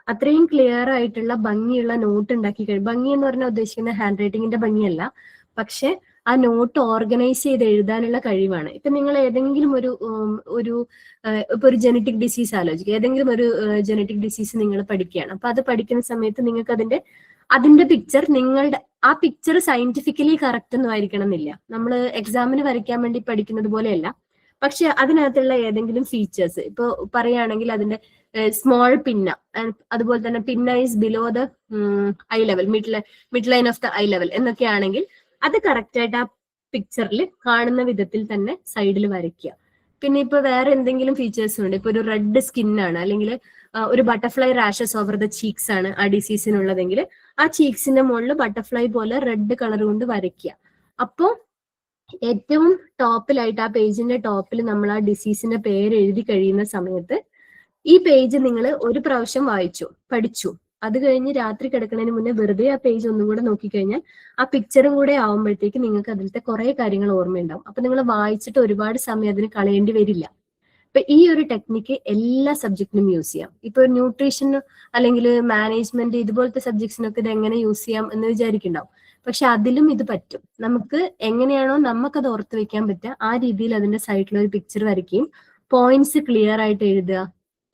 അത്രയും ക്ലിയർ ആയിട്ടുള്ള ഭംഗിയുള്ള നോട്ട് ഉണ്ടാക്കി ഭംഗി എന്ന് പറഞ്ഞാൽ ഉദ്ദേശിക്കുന്ന ഹാൻഡ് റൈറ്റിങ്ങിന്റെ ഭംഗിയല്ല, പക്ഷെ ആ നോട്ട് ഓർഗനൈസ് ചെയ്ത് എഴുതാനുള്ള കഴിവാണ്. ഇപ്പൊ നിങ്ങൾ ഏതെങ്കിലും ഇപ്പൊ ഒരു ജനറ്റിക് ഡിസീസ് ആലോചിക്കുക. ഏതെങ്കിലും ഒരു ജനറ്റിക് ഡിസീസ് നിങ്ങൾ പഠിക്കുകയാണ്. അപ്പൊ അത് പഠിക്കുന്ന സമയത്ത് നിങ്ങൾക്ക് അതിന്റെ പിക്ചർ ആ പിക്ചർ സയന്റിഫിക്കലി കറക്റ്റ് ഒന്നും ആയിരിക്കണം എന്നില്ല. നമ്മൾ എക്സാമിന് വരയ്ക്കാൻ വേണ്ടി പഠിക്കുന്നത് പോലെയല്ല. പക്ഷെ അതിനകത്തുള്ള ഏതെങ്കിലും ഫീച്ചേഴ്സ് ഇപ്പൊ പറയുകയാണെങ്കിൽ അതിന്റെ സ്മോൾ പിന്ന, അതുപോലെ തന്നെ പിന്ന is below the eye level, mid line of the eye level എന്നൊക്കെയാണെങ്കിൽ അത് കറക്റ്റ് ആയിട്ട് ആ പിക്ചറിൽ കാണുന്ന വിധത്തിൽ തന്നെ സൈഡിൽ വരയ്ക്കുക. പിന്നെ ഇപ്പൊ വേറെ എന്തെങ്കിലും ഫീച്ചേഴ്സ് ഉണ്ട്. ഇപ്പൊ ഒരു റെഡ് സ്കിന്നാണ്, അല്ലെങ്കിൽ ഒരു butterfly rashes over the cheeks ആണ് ആ ഡിസീസിനുള്ളതെങ്കിൽ ആ ചീക്സിന്റെ മുകളിൽ ബട്ടർഫ്ലൈ പോലെ റെഡ് കളർ കൊണ്ട് വരയ്ക്കുക. അപ്പോൾ ഏറ്റവും ടോപ്പിലായിട്ട് ആ പേജിന്റെ ടോപ്പിൽ നമ്മൾ ആ ഡിസീസിന്റെ പേര് എഴുതി കഴിയുന്ന സമയത്ത് ഈ പേജ് നിങ്ങൾ ഒരു പ്രാവശ്യം പഠിച്ചു, അത് കഴിഞ്ഞ് രാത്രി കിടക്കുന്നതിന് മുന്നേ വെറുതെ ആ പേജ് ഒന്നും കൂടെ നോക്കിക്കഴിഞ്ഞാൽ ആ പിക്ചറും കൂടെ ആവുമ്പോഴത്തേക്ക് നിങ്ങൾക്ക് അതിലത്തെ കുറെ കാര്യങ്ങൾ ഓർമ്മയുണ്ടാവും. അപ്പൊ നിങ്ങൾ വായിച്ചിട്ട് ഒരുപാട് സമയം അതിന് കളയേണ്ടി വരില്ല. ഇപ്പൊ ഈ ഒരു ടെക്നിക്ക് എല്ലാ സബ്ജക്റ്റിനും യൂസ് ചെയ്യാം. ഇപ്പൊ ന്യൂട്രീഷൻ അല്ലെങ്കിൽ മാനേജ്മെന്റ് ഇതുപോലത്തെ സബ്ജക്ട്സിനൊക്കെ ഇത് എങ്ങനെ യൂസ് ചെയ്യാം എന്ന് വിചാരിക്കുന്നുണ്ടാവും. പക്ഷെ അതിലും ഇത് പറ്റും. നമുക്ക് എങ്ങനെയാണോ നമുക്കത് ഓർത്ത് വെക്കാൻ പറ്റുക ആ രീതിയിൽ അതിന്റെ സൈഡിൽ ഒരു പിക്ചർ വരയ്ക്കുകയും പോയിന്റ്സ് ക്ലിയർ ആയിട്ട് എഴുതുക,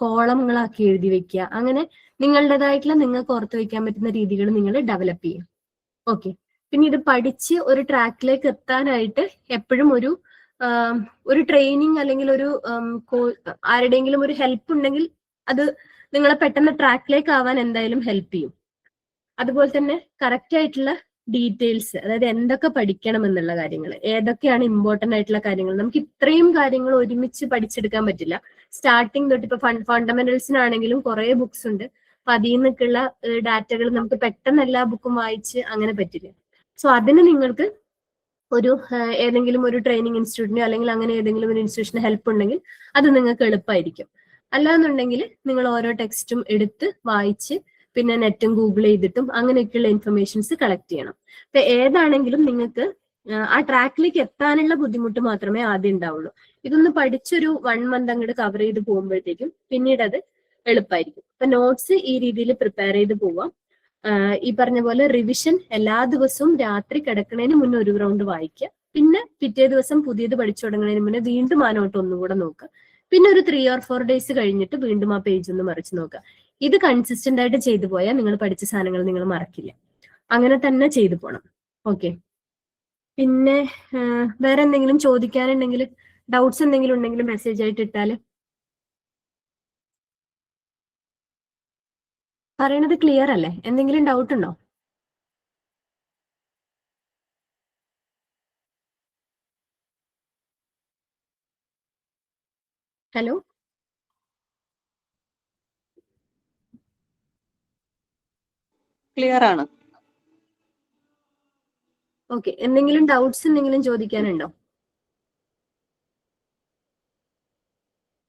കോളങ്ങളാക്കി എഴുതി വെക്കുക. അങ്ങനെ നിങ്ങളുടേതായിട്ടുള്ള നിങ്ങൾക്ക് ഓർത്ത് വെക്കാൻ പറ്റുന്ന രീതികൾ നിങ്ങൾ ഡെവലപ്പ് ചെയ്യും. ഓക്കെ. പിന്നെ ഇത് പഠിച്ച് ഒരു ട്രാക്കിലേക്ക് എത്താനായിട്ട് എപ്പോഴും ഒരു ട്രെയിനിങ് അല്ലെങ്കിൽ ആരുടെയെങ്കിലും ഒരു ഹെൽപ്പ് ഉണ്ടെങ്കിൽ അത് നിങ്ങളെ പെട്ടെന്ന് ട്രാക്കിലേക്ക് ആവാൻ എന്തായാലും ഹെൽപ്പ് ചെയ്യും. അതുപോലെ തന്നെ കറക്റ്റ് ആയിട്ടുള്ള ഡീറ്റെയിൽസ്, അതായത് എന്തൊക്കെ പഠിക്കണം എന്നുള്ള കാര്യങ്ങൾ, ഏതൊക്കെയാണ് ഇമ്പോർട്ടന്റ് ആയിട്ടുള്ള കാര്യങ്ങൾ. നമുക്ക് ഇത്രയും കാര്യങ്ങൾ ഒരുമിച്ച് പഠിച്ചെടുക്കാൻ പറ്റില്ല. സ്റ്റാർട്ടിങ് തൊട്ട് ഇപ്പൊ ഫണ്ടമെന്റൽസിനാണെങ്കിലും കുറെ ബുക്സ് ഉണ്ട്. അപ്പൊ അതിൽ നിന്നൊക്കെയുള്ള ഡാറ്റകൾ നമുക്ക് പെട്ടെന്ന് എല്ലാ ബുക്കും വായിച്ച് അങ്ങനെ പറ്റില്ല. സോ അതിന് നിങ്ങൾക്ക് ഏതെങ്കിലും ഒരു ട്രെയിനിങ് ഇൻസ്റ്റിറ്റ്യൂട്ടിനോ അല്ലെങ്കിൽ അങ്ങനെ ഏതെങ്കിലും ഒരു ഇൻസ്റ്റിറ്റ്യൂഷന് ഹെൽപ്പ് ഉണ്ടെങ്കിൽ അത് നിങ്ങൾക്ക് എളുപ്പമായിരിക്കും. അല്ലാന്നുണ്ടെങ്കിൽ നിങ്ങൾ ഓരോ ടെക്സ്റ്റും എടുത്ത് വായിച്ച് പിന്നെ നെറ്റും ഗൂഗിൾ ചെയ്തിട്ടും അങ്ങനെയൊക്കെയുള്ള ഇൻഫർമേഷൻസ് കളക്ട് ചെയ്യണം. അപ്പൊ ഏതാണെങ്കിലും നിങ്ങൾക്ക് ആ ട്രാക്കിലേക്ക് എത്താനുള്ള ബുദ്ധിമുട്ട് മാത്രമേ ആദ്യം ഉണ്ടാവുള്ളൂ. ഇതൊന്ന് പഠിച്ചൊരു 1 മന്ത് അങ്ങോട്ട് കവർ ചെയ്ത് പോകുമ്പോഴത്തേക്കും പിന്നീട് അത് എളുപ്പമായിരിക്കും. അപ്പൊ നോട്ട്സ് ഈ രീതിയിൽ പ്രിപ്പയർ ചെയ്ത് പോവാം. ഈ പറഞ്ഞ പോലെ റിവിഷൻ എല്ലാ ദിവസവും രാത്രി കിടക്കുന്നതിന് മുന്നേ ഒരു റൗണ്ട് വായിക്കുക. പിന്നെ പിറ്റേ ദിവസം പുതിയത് പഠിച്ചു തുടങ്ങുന്നതിന് മുന്നേ വീണ്ടും ആ നോട്ട് ഒന്നുകൂടെ നോക്കുക. പിന്നെ ഒരു 3 or 4 ഡേയ്സ് കഴിഞ്ഞിട്ട് വീണ്ടും ആ പേജ് ഒന്ന് മറിച്ച് നോക്കുക. ഇത് കൺസിസ്റ്റന്റ് ആയിട്ട് ചെയ്തു പോയാൽ നിങ്ങൾ പഠിച്ച സാധനങ്ങൾ നിങ്ങൾ മറക്കില്ല. അങ്ങനെ തന്നെ ചെയ്തു പോണം. ഓക്കെ. പിന്നെ വേറെ എന്തെങ്കിലും ചോദിക്കാനുണ്ടെങ്കിൽ, ഡൗട്ട്സ് എന്തെങ്കിലും ഉണ്ടെങ്കിൽ മെസ്സേജ് ആയിട്ട് ഇട്ടാല്. പറയണത് ക്ലിയർ അല്ലേ? എന്തെങ്കിലും ഡൗട്ട് ഉണ്ടോ? ഹലോ, ക്ലിയർ ആണ്. ഓക്കെ. എന്തെങ്കിലും ഡൗട്ട്സ് എന്തെങ്കിലും ചോദിക്കാനുണ്ടോ?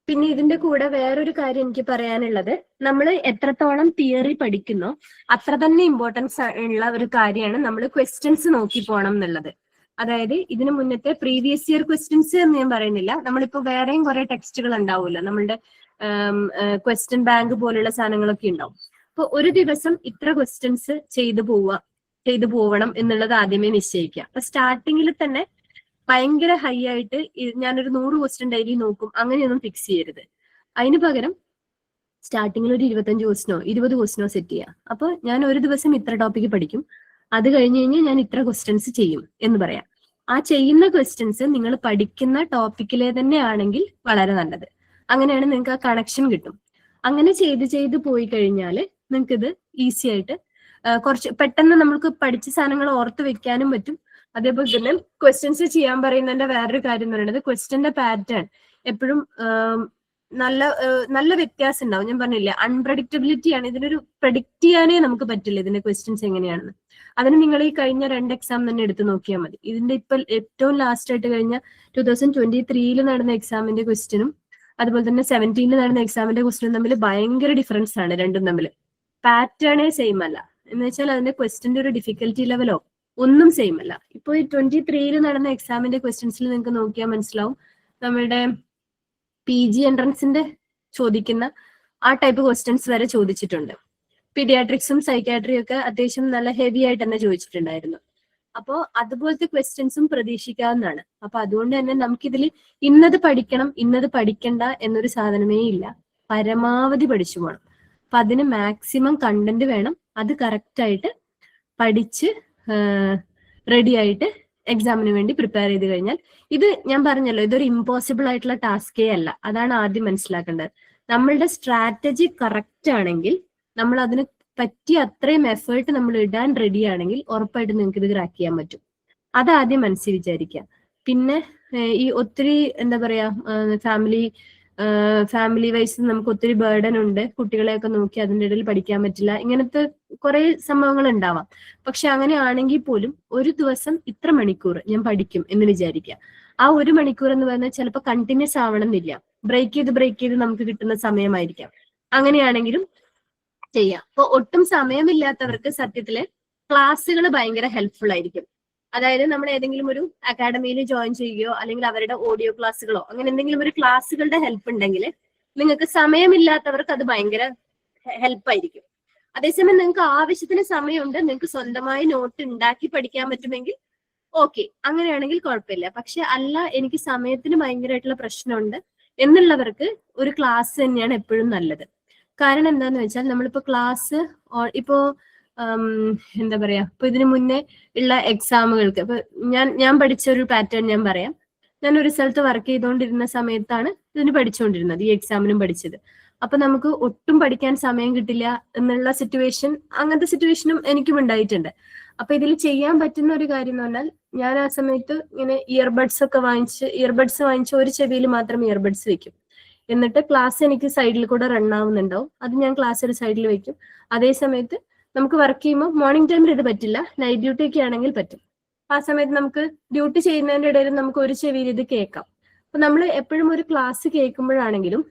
പിന്നെ ഇതിന്റെ കൂടെ വേറൊരു കാര്യം എനിക്ക് പറയാനുള്ളത്, നമ്മൾ എത്രത്തോളം തിയറി പഠിക്കുന്നോ അത്ര തന്നെ ഇമ്പോർട്ടൻസ് ഉള്ള ഒരു കാര്യമാണ് നമ്മൾ ക്വസ്റ്റ്യൻസ് നോക്കി പോകണം എന്നുള്ളത്. അതായത് ഇതിന് മുന്നത്തെ പ്രീവിയസ് ഇയർ ക്വസ്റ്റ്യൻസ് എന്ന് ഞാൻ പറയുന്നില്ല, നമ്മളിപ്പോ വേറെയും കുറെ ടെക്സ്റ്റുകൾ ഉണ്ടാവുമല്ലോ, നമ്മളുടെ ക്വസ്റ്റ്യൻ ബാങ്ക് പോലുള്ള സാധനങ്ങളൊക്കെ ഉണ്ടാവും. അപ്പൊ ഒരു ദിവസം ഇത്ര ക്വസ്റ്റ്യൻസ് ചെയ്തു പോവണം എന്നുള്ളത് ആദ്യമേ നിശ്ചയിക്കുക. അപ്പൊ സ്റ്റാർട്ടിങ്ങിൽ തന്നെ ഭയങ്കര ഹൈ ആയിട്ട് ഞാനൊരു 100 ക്വസ്റ്റ്യൻ ഡെയിലി നോക്കും അങ്ങനെയൊന്നും ഫിക്സ് ചെയ്യരുത്. അതിന് പകരം സ്റ്റാർട്ടിങ്ങിൽ ഒരു 25 ക്വസ്റ്റ്യനോ 20 ക്വസ്റ്റ്യനോ സെറ്റ് ചെയ്യുക. അപ്പൊ ഞാൻ ഒരു ദിവസം ഇത്ര ടോപ്പിക്ക് പഠിക്കും, അത് കഴിഞ്ഞ് കഴിഞ്ഞാൽ ഞാൻ ഇത്ര ക്വസ്റ്റ്യൻസ് ചെയ്യും എന്ന് പറയാം. ആ ചെയ്യുന്ന ക്വസ്റ്റ്യൻസ് നിങ്ങൾ പഠിക്കുന്ന ടോപ്പിക്കിലെ തന്നെ ആണെങ്കിൽ വളരെ നല്ലത്. അങ്ങനെയാണ് നിങ്ങൾക്ക് ആ കണക്ഷൻ കിട്ടും. അങ്ങനെ ചെയ്ത് പോയി കഴിഞ്ഞാൽ നിങ്ങൾക്ക് ഇത് ഈസി ആയിട്ട് കുറച്ച് പെട്ടെന്ന് നമുക്ക് പഠിച്ച സാധനങ്ങൾ ഓർത്ത് വെക്കാനും പറ്റും. അതേപോലെ തന്നെ ക്വസ്റ്റ്യൻസ് ചെയ്യാൻ പറയുന്നതിന്റെ വേറൊരു കാര്യം എന്ന് പറയുന്നത്, ക്വസ്റ്റ്യന്റെ പാറ്റേൺ എപ്പോഴും നല്ല വ്യത്യാസം ഉണ്ടാവും. ഞാൻ പറഞ്ഞില്ലേ, അൺപ്രഡിക്റ്റബിലിറ്റി ആണ്. ഇതിനൊരു പ്രഡിക്റ്റ് ചെയ്യാനേ നമുക്ക് പറ്റില്ല ഇതിന്റെ ക്വസ്റ്റ്യൻസ് എങ്ങനെയാണെന്ന്. അതിന് നിങ്ങൾ ഈ കഴിഞ്ഞ 2 എക്സാം തന്നെ എടുത്ത് നോക്കിയാൽ മതി. ഇതിന്റെ ഇപ്പൊ ഏറ്റവും ലാസ്റ്റ് ആയിട്ട് കഴിഞ്ഞ 2023 നടന്ന എക്സാമിന്റെ ക്വസ്റ്റ്യനും അതുപോലെ തന്നെ 2017 നടന്ന എക്സാമിന്റെ ക്വസ്റ്റ്യനും തമ്മിൽ ഭയങ്കര ഡിഫറൻസ് ആണ്. രണ്ടും തമ്മിൽ പാറ്റേണേ സെയിം അല്ല. എന്ന് വെച്ചാൽ അതിന്റെ ക്വസ്റ്റ്യന്റെ ഒരു ഡിഫിക്കൽറ്റി ലെവലോ ഒന്നും സെയിം അല്ല. ഇപ്പൊ ഈ 2023 നടന്ന എക്സാമിന്റെ ക്വസ്റ്റ്യൻസിൽ നിങ്ങൾക്ക് നോക്കിയാൽ മനസ്സിലാവും, നമ്മളുടെ PG എൻട്രൻസിന്റെ ചോദിക്കുന്ന ആ ടൈപ്പ് ക്വസ്റ്റ്യൻസ് വരെ ചോദിച്ചിട്ടുണ്ട്. പീഡിയാട്രിക്സും സൈക്കാട്രിയും ഒക്കെ അത്യാവശ്യം നല്ല ഹെവി ആയിട്ട് തന്നെ ചോദിച്ചിട്ടുണ്ടായിരുന്നു. അപ്പോ അതുപോലത്തെ ക്വസ്റ്റ്യൻസും പ്രതീക്ഷിക്കാവുന്നതാണ്. അപ്പൊ അതുകൊണ്ട് തന്നെ നമുക്കിതിൽ ഇന്നത് പഠിക്കണം ഇന്നത് പഠിക്കണ്ട എന്നൊരു സാധനമേ ഇല്ല. പരമാവധി പഠിച്ചു പോകണം. അപ്പൊ അതിന് മാക്സിമം കണ്ടന്റ് വേണം. അത് കറക്റ്റ് ആയിട്ട് പഠിച്ച് റെഡി ആയിട്ട് എക്സാമിന് വേണ്ടി പ്രിപ്പയർ ചെയ്ത് കഴിഞ്ഞാൽ, ഇത് ഞാൻ പറഞ്ഞല്ലോ, ഇതൊരു ഇമ്പോസിബിൾ ആയിട്ടുള്ള ടാസ്കേ അല്ല. അതാണ് ആദ്യം മനസ്സിലാക്കേണ്ടത്. നമ്മളുടെ സ്ട്രാറ്റജി കറക്റ്റ് ആണെങ്കിൽ, നമ്മൾ അതിന് പറ്റിയ അത്രയും എഫേർട്ട് നമ്മൾ ഇടാൻ റെഡി ആണെങ്കിൽ ഉറപ്പായിട്ട് നിങ്ങൾക്ക് ഇത് ക്രാക്ക് ചെയ്യാൻ പറ്റും. അതാദ്യം മനസ്സിൽ വിചാരിക്കുക. പിന്നെ ഈ ഒത്തിരി എന്താ പറയാ, ഫാമിലി വൈസ് നമുക്ക് ഒത്തിരി ബേർഡൻ ഉണ്ട്. കുട്ടികളെയൊക്കെ നോക്കി അതിൻ്റെ ഇടയിൽ പഠിക്കാൻ പറ്റില്ല, ഇങ്ങനത്തെ കുറെ സംഭവങ്ങൾ ഉണ്ടാവാം. പക്ഷെ അങ്ങനെയാണെങ്കിൽ പോലും ഒരു ദിവസം ഇത്ര മണിക്കൂർ ഞാൻ പഠിക്കും എന്ന് വിചാരിക്കുക. ആ 1 മണിക്കൂർ എന്ന് പറഞ്ഞാൽ ചിലപ്പോൾ കണ്ടിന്യൂസ് ആവണമെന്നില്ല. ബ്രേക്ക് ചെയ്ത് നമുക്ക് കിട്ടുന്ന സമയമായിരിക്കാം. അങ്ങനെയാണെങ്കിലും ചെയ്യാം. അപ്പൊ ഒട്ടും സമയമില്ലാത്തവർക്ക് സത്യത്തില് ക്ലാസ്സുകൾ ഭയങ്കര ഹെൽപ്ഫുൾ ആയിരിക്കും. അതായത് നമ്മൾ ഏതെങ്കിലും ഒരു അക്കാഡമിയിൽ ജോയിൻ ചെയ്യുകയോ അല്ലെങ്കിൽ അവരുടെ ഓഡിയോ ക്ലാസ്സുകളോ അങ്ങനെ എന്തെങ്കിലും ഒരു ക്ലാസ്സുകളുടെ ഹെൽപ്പ് ഉണ്ടെങ്കിൽ നിങ്ങൾക്ക് സമയമില്ലാത്തവർക്ക് അത് ഭയങ്കര ഹെൽപ്പായിരിക്കും. അതേസമയം നിങ്ങൾക്ക് ആവശ്യത്തിന് സമയമുണ്ട്, നിങ്ങൾക്ക് സ്വന്തമായി നോട്ട് ഉണ്ടാക്കി പഠിക്കാൻ പറ്റുമെങ്കിൽ ഓക്കെ, അങ്ങനെയാണെങ്കിൽ കുഴപ്പമില്ല. പക്ഷെ അല്ല, എനിക്ക് സമയത്തിന് ഭയങ്കരമായിട്ടുള്ള പ്രശ്നമുണ്ട് എന്നുള്ളവർക്ക് ഒരു ക്ലാസ് തന്നെയാണ് എപ്പോഴും നല്ലത്. കാരണം എന്താന്ന് വെച്ചാൽ നമ്മളിപ്പോ ക്ലാസ് ഇപ്പോ എന്താ പറയാ, ഇപ്പൊ ഇതിനു മുന്നേ ഉള്ള എക്സാമുകൾക്ക് ഇപ്പൊ ഞാൻ പഠിച്ച ഒരു പാറ്റേൺ ഞാൻ പറയാം. ഞാൻ ഒരു സ്ഥലത്ത് വർക്ക് ചെയ്തുകൊണ്ടിരുന്ന സമയത്താണ് ഇതിന് പഠിച്ചുകൊണ്ടിരുന്നത്, ഈ എക്സാമിനും പഠിച്ചത്. അപ്പൊ നമുക്ക് ഒട്ടും പഠിക്കാൻ സമയം കിട്ടില്ല എന്നുള്ള അങ്ങനത്തെ സിറ്റുവേഷനും എനിക്കും ഉണ്ടായിട്ടുണ്ട്. അപ്പൊ ഇതിൽ ചെയ്യാൻ പറ്റുന്ന ഒരു കാര്യം എന്ന് പറഞ്ഞാൽ, ഞാൻ ആ സമയത്ത് ഇങ്ങനെ ഇയർബഡ്സ് വാങ്ങിച്ച് ഒരു ചെവിയിൽ മാത്രം ഇയർബഡ്സ് വെക്കും. എന്നിട്ട് ക്ലാസ് എനിക്ക് സൈഡിൽ കൂടെ റൺ ആവുന്നുണ്ടാവും. അത് ഞാൻ ക്ലാസ് ഒരു സൈഡിൽ വെക്കും. അതേ സമയത്ത് നമുക്ക് വർക്ക് ചെയ്യുമ്പോൾ മോർണിംഗ് ടൈമിൽ ഇത് പറ്റില്ല, നൈറ്റ് ഡ്യൂട്ടി ഒക്കെ ആണെങ്കിൽ പറ്റും. ആ സമയത്ത് നമുക്ക് ഡ്യൂട്ടി ചെയ്യുന്നതിന്റെ ഇടയിൽ നമുക്ക് ഒരു ചെവിയിൽ ഇത് കേൾക്കാം. അപ്പൊ നമ്മൾ എപ്പോഴും ഒരു ക്ലാസ് കേൾക്കുമ്പോഴാണെങ്കിലും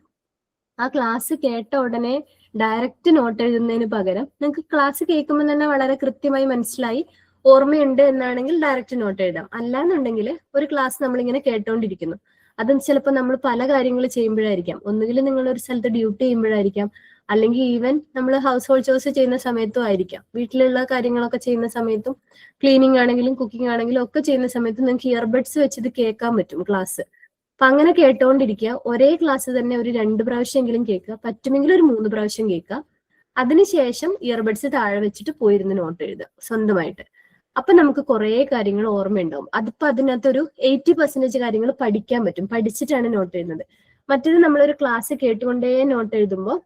ആ ക്ലാസ് കേട്ട ഉടനെ ഡയറക്റ്റ് നോട്ട് എഴുതുന്നതിന് പകരം നിങ്ങൾക്ക് ക്ലാസ് കേൾക്കുമ്പോൾ തന്നെ വളരെ കൃത്യമായി മനസ്സിലായി ഓർമ്മയുണ്ട് എന്നാണെങ്കിൽ ഡയറക്റ്റ് നോട്ട് എഴുതാം. അല്ലാന്നുണ്ടെങ്കിൽ ഒരു ക്ലാസ് നമ്മളിങ്ങനെ കേട്ടോണ്ടിരിക്കുന്നു, അതും ചിലപ്പോൾ നമ്മൾ പല കാര്യങ്ങൾ ചെയ്യുമ്പോഴായിരിക്കാം. ഒന്നുകിൽ നിങ്ങൾ ഒരു സ്ഥലത്ത് ഡ്യൂട്ടി ചെയ്യുമ്പോഴായിരിക്കാം, അല്ലെങ്കിൽ ഈവൻ നമ്മൾ ഹൗസ് ഹോൾഡ് ചോഴ്സ് ചെയ്യുന്ന സമയത്തും ആയിരിക്കാം. വീട്ടിലുള്ള കാര്യങ്ങളൊക്കെ ചെയ്യുന്ന സമയത്തും, ക്ലീനിങ് ആണെങ്കിലും കുക്കിംഗ് ആണെങ്കിലും ഒക്കെ ചെയ്യുന്ന സമയത്തും നിങ്ങൾക്ക് ഇയർബഡ്സ് വെച്ചിത് കേൾക്കാൻ പറ്റും ക്ലാസ്. അപ്പൊ അങ്ങനെ കേട്ടോണ്ടിരിക്കുക. ഒരേ ക്ലാസ് തന്നെ ഒരു 2 പ്രാവശ്യമെങ്കിലും കേൾക്കുക, പറ്റുമെങ്കിൽ ഒരു 3 പ്രാവശ്യം കേൾക്കുക. അതിനുശേഷം ഇയർബഡ്സ് താഴെ വെച്ചിട്ട് പോയിരുന്ന് നോട്ട് എഴുതുക സ്വന്തമായിട്ട്. അപ്പൊ നമുക്ക് കുറെ കാര്യങ്ങൾ ഓർമ്മയുണ്ടാവും. അതിപ്പോ അതിനകത്തൊരു 80% കാര്യങ്ങൾ പഠിക്കാൻ പറ്റും, പഠിച്ചിട്ടാണ് നോട്ട് എഴുതുന്നത്. മറ്റേത് നമ്മളൊരു ക്ലാസ് കേട്ടുകൊണ്ടേ നോട്ട് എഴുതുമ്പോൾ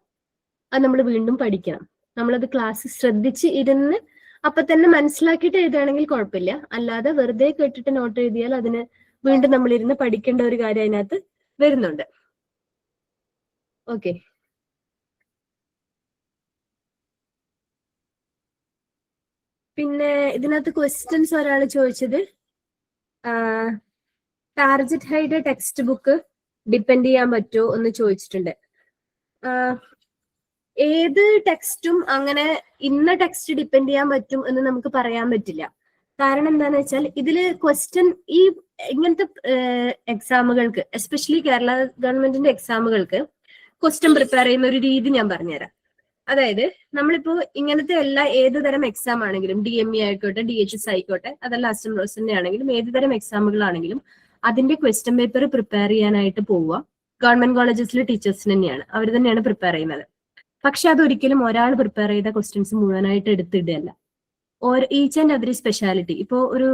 അത് നമ്മൾ വീണ്ടും പഠിക്കണം. നമ്മളത് ക്ലാസ് ശ്രദ്ധിച്ച് ഇരുന്ന് അപ്പൊ തന്നെ മനസ്സിലാക്കിയിട്ട് എഴുതുകയാണെങ്കിൽ കുഴപ്പമില്ല. അല്ലാതെ വെറുതെ കേട്ടിട്ട് നോട്ട് എഴുതിയാൽ അതിന് വീണ്ടും നമ്മൾ ഇരുന്ന് പഠിക്കേണ്ട ഒരു കാര്യം അതിനകത്ത് വരുന്നുണ്ട്. ഓക്കെ, പിന്നെ ഇതിനകത്ത് ക്വസ്റ്റ്യൻസ് ഒരാൾ ചോദിച്ചത്, target hide text book depend ചെയ്യാൻ പറ്റുമോ എന്ന് ചോദിച്ചിട്ടുണ്ട്. ഏത് ടെക്സ്റ്റും അങ്ങനെ ഇന്ന ടെക്സ്റ്റ് ഡിപ്പെൻഡ് ചെയ്യാൻ പറ്റും എന്ന് നമുക്ക് പറയാൻ പറ്റില്ല. കാരണം എന്താന്ന് വെച്ചാൽ ഇതില് ക്വസ്റ്റ്യൻ ഈ ഇങ്ങനത്തെ എക്സാമുകൾക്ക്, എസ്പെഷ്യലി കേരള ഗവൺമെന്റിന്റെ എക്സാമുകൾക്ക് ക്വസ്റ്റ്യൻ പ്രിപ്പയർ ചെയ്യുന്ന ഒരു രീതി ഞാൻ പറഞ്ഞുതരാം. അതായത് നമ്മളിപ്പോ ഇങ്ങനത്തെ ഏത് തരം എക്സാം ആണെങ്കിലും, DME ആയിക്കോട്ടെ, DHS ആയിക്കോട്ടെ, അതല്ല അസിസ്റ്റന്റ് പ്രൊഫസറിന്റെ ആണെങ്കിലും, ഏത് തരം എക്സാമുകളാണെങ്കിലും അതിന്റെ ക്വസ്റ്റ്യൻ പേപ്പർ പ്രിപ്പയർ ചെയ്യാനായിട്ട് പോവുക ഗവൺമെന്റ് കോളേജസിലെ ടീച്ചേഴ്സിന് തന്നെയാണ്, അവർ തന്നെയാണ് പ്രിപ്പയർ ചെയ്യുന്നത്. പക്ഷെ അതൊരിക്കലും ഒരാൾ പ്രിപ്പയർ ചെയ്ത ക്വസ്റ്റ്യൻസ് മുഴുവനായിട്ട് എടുത്തിടല്ല. ഈച്ച് ആൻഡ് എവറി സ്പെഷ്യാലിറ്റി, ഇപ്പോൾ ഒരു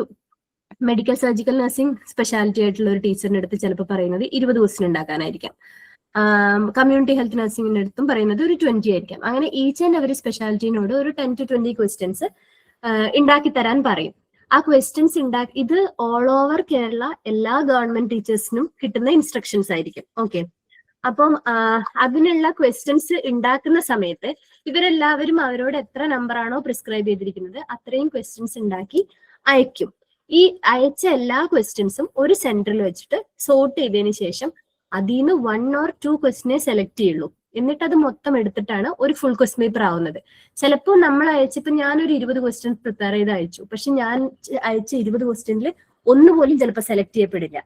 മെഡിക്കൽ സർജിക്കൽ നഴ്സിംഗ് സ്പെഷ്യാലിറ്റി ആയിട്ടുള്ള ഒരു ടീച്ചറിന്റെ അടുത്ത് ചിലപ്പോൾ പറയുന്നത് 20 ക്വസ്റ്റ്യൻ ഉണ്ടാക്കാനായിരിക്കാം. കമ്മ്യൂണിറ്റി ഹെൽത്ത് നഴ്സിംഗിന്റെ അടുത്തും പറയുന്നത് ഒരു 20 ആയിരിക്കാം. അങ്ങനെ ഈച്ച് ആൻഡ് എവറി സ്പെഷ്യാലിറ്റിനോട് ഒരു 10 to 20 ക്വസ്റ്റ്യൻസ് ഉണ്ടാക്കി തരാൻ പറയും. ആ ക്വസ്റ്റ്യൻസ് ഇത് ഓൾ ഓവർ കേരള എല്ലാ ഗവൺമെന്റ് ടീച്ചേഴ്സിനും കിട്ടുന്ന ഇൻസ്ട്രക്ഷൻസ് ആയിരിക്കും. ഓക്കെ, അപ്പം അതിനുള്ള ക്വസ്റ്റ്യൻസ് ഉണ്ടാക്കുന്ന സമയത്ത് ഇവരെല്ലാവരും അവരോട് എത്ര നമ്പർ ആണോ പ്രിസ്ക്രൈബ് ചെയ്തിരിക്കുന്നത് അത്രയും ക്വസ്റ്റ്യൻസ് ഉണ്ടാക്കി അയക്കും. ഈ അയച്ച എല്ലാ ക്വസ്റ്റ്യൻസും ഒരു സെന്ററിൽ വെച്ചിട്ട് സോർട്ട് ചെയ്തതിന് ശേഷം അതിൽ നിന്ന് 1 or 2 ക്വസ്റ്റിനെ സെലക്ട് ചെയ്യുള്ളൂ. എന്നിട്ട് അത് മൊത്തം എടുത്തിട്ടാണ് ഒരു ഫുൾ ക്വസ്റ്റ്യൻ പേപ്പർ ആവുന്നത്. ചിലപ്പോൾ നമ്മൾ ഇപ്പൊ ഞാനൊരു 20 ക്വസ്റ്റ്യൻ പ്രിപ്പയർ ചെയ്ത് അയച്ചു, പക്ഷെ ഞാൻ അയച്ച 20 ക്വസ്റ്റ്യനിൽ ഒന്നുപോലും ചിലപ്പോൾ സെലക്ട് ചെയ്യപ്പെടില്ല.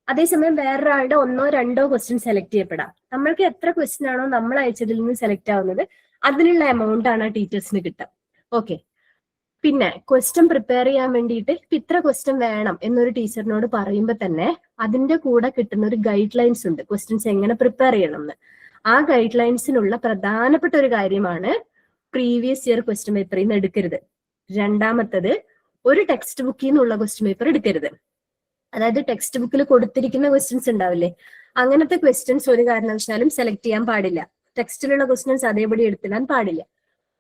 അതേസമയം വേറൊരാളുടെ 1 or 2 ക്വസ്റ്റ്യൻ സെലക്ട് ചെയ്യപ്പെടാം. നമ്മൾക്ക് എത്ര ക്വസ്റ്റ്യൻ ആണോ നമ്മൾ അയച്ചതിൽ നിന്ന് സെലക്ട് ആവുന്നത് അതിനുള്ള എമൗണ്ട് ആണ് ആ ടീച്ചേഴ്സിന് കിട്ടുക. ഓക്കെ, പിന്നെ ക്വസ്റ്റ്യൻ പ്രിപ്പയർ ചെയ്യാൻ വേണ്ടിയിട്ട് ഇത്ര ക്വസ്റ്റ്യൻ വേണം എന്നൊരു ടീച്ചറിനോട് പറയുമ്പോൾ തന്നെ അതിന്റെ കൂടെ കിട്ടുന്ന ഒരു ഗൈഡ് ലൈൻസ് ഉണ്ട്, ക്വസ്റ്റ്യൻസ് എങ്ങനെ പ്രിപ്പയർ ചെയ്യണം എന്ന്. ആ ഗൈഡ് ലൈൻസിനുള്ള പ്രധാനപ്പെട്ട ഒരു കാര്യമാണ് പ്രീവിയസ് ഇയർ ക്വസ്റ്റ്യൻ പേപ്പറിൽ നിന്ന് എടുക്കരുത്. രണ്ടാമത്തത്, ഒരു ടെക്സ്റ്റ് ബുക്കിൽ നിന്നുള്ള ക്വസ്റ്റ്യൻ പേപ്പർ എടുക്കരുത്. അതായത് ടെക്സ്റ്റ് ബുക്കിൽ കൊടുത്തിരിക്കുന്ന ക്വസ്റ്റ്യൻസ് ഉണ്ടാവില്ലേ, അങ്ങനത്തെ ക്വസ്റ്റ്യൻസ് ഒരു കാരണവശാലും സെലക്ട് ചെയ്യാൻ പാടില്ല. ടെക്സ്റ്റിലുള്ള ക്വസ്റ്റ്യൻസ് അതേപടി എടുത്തിടാൻ പാടില്ല.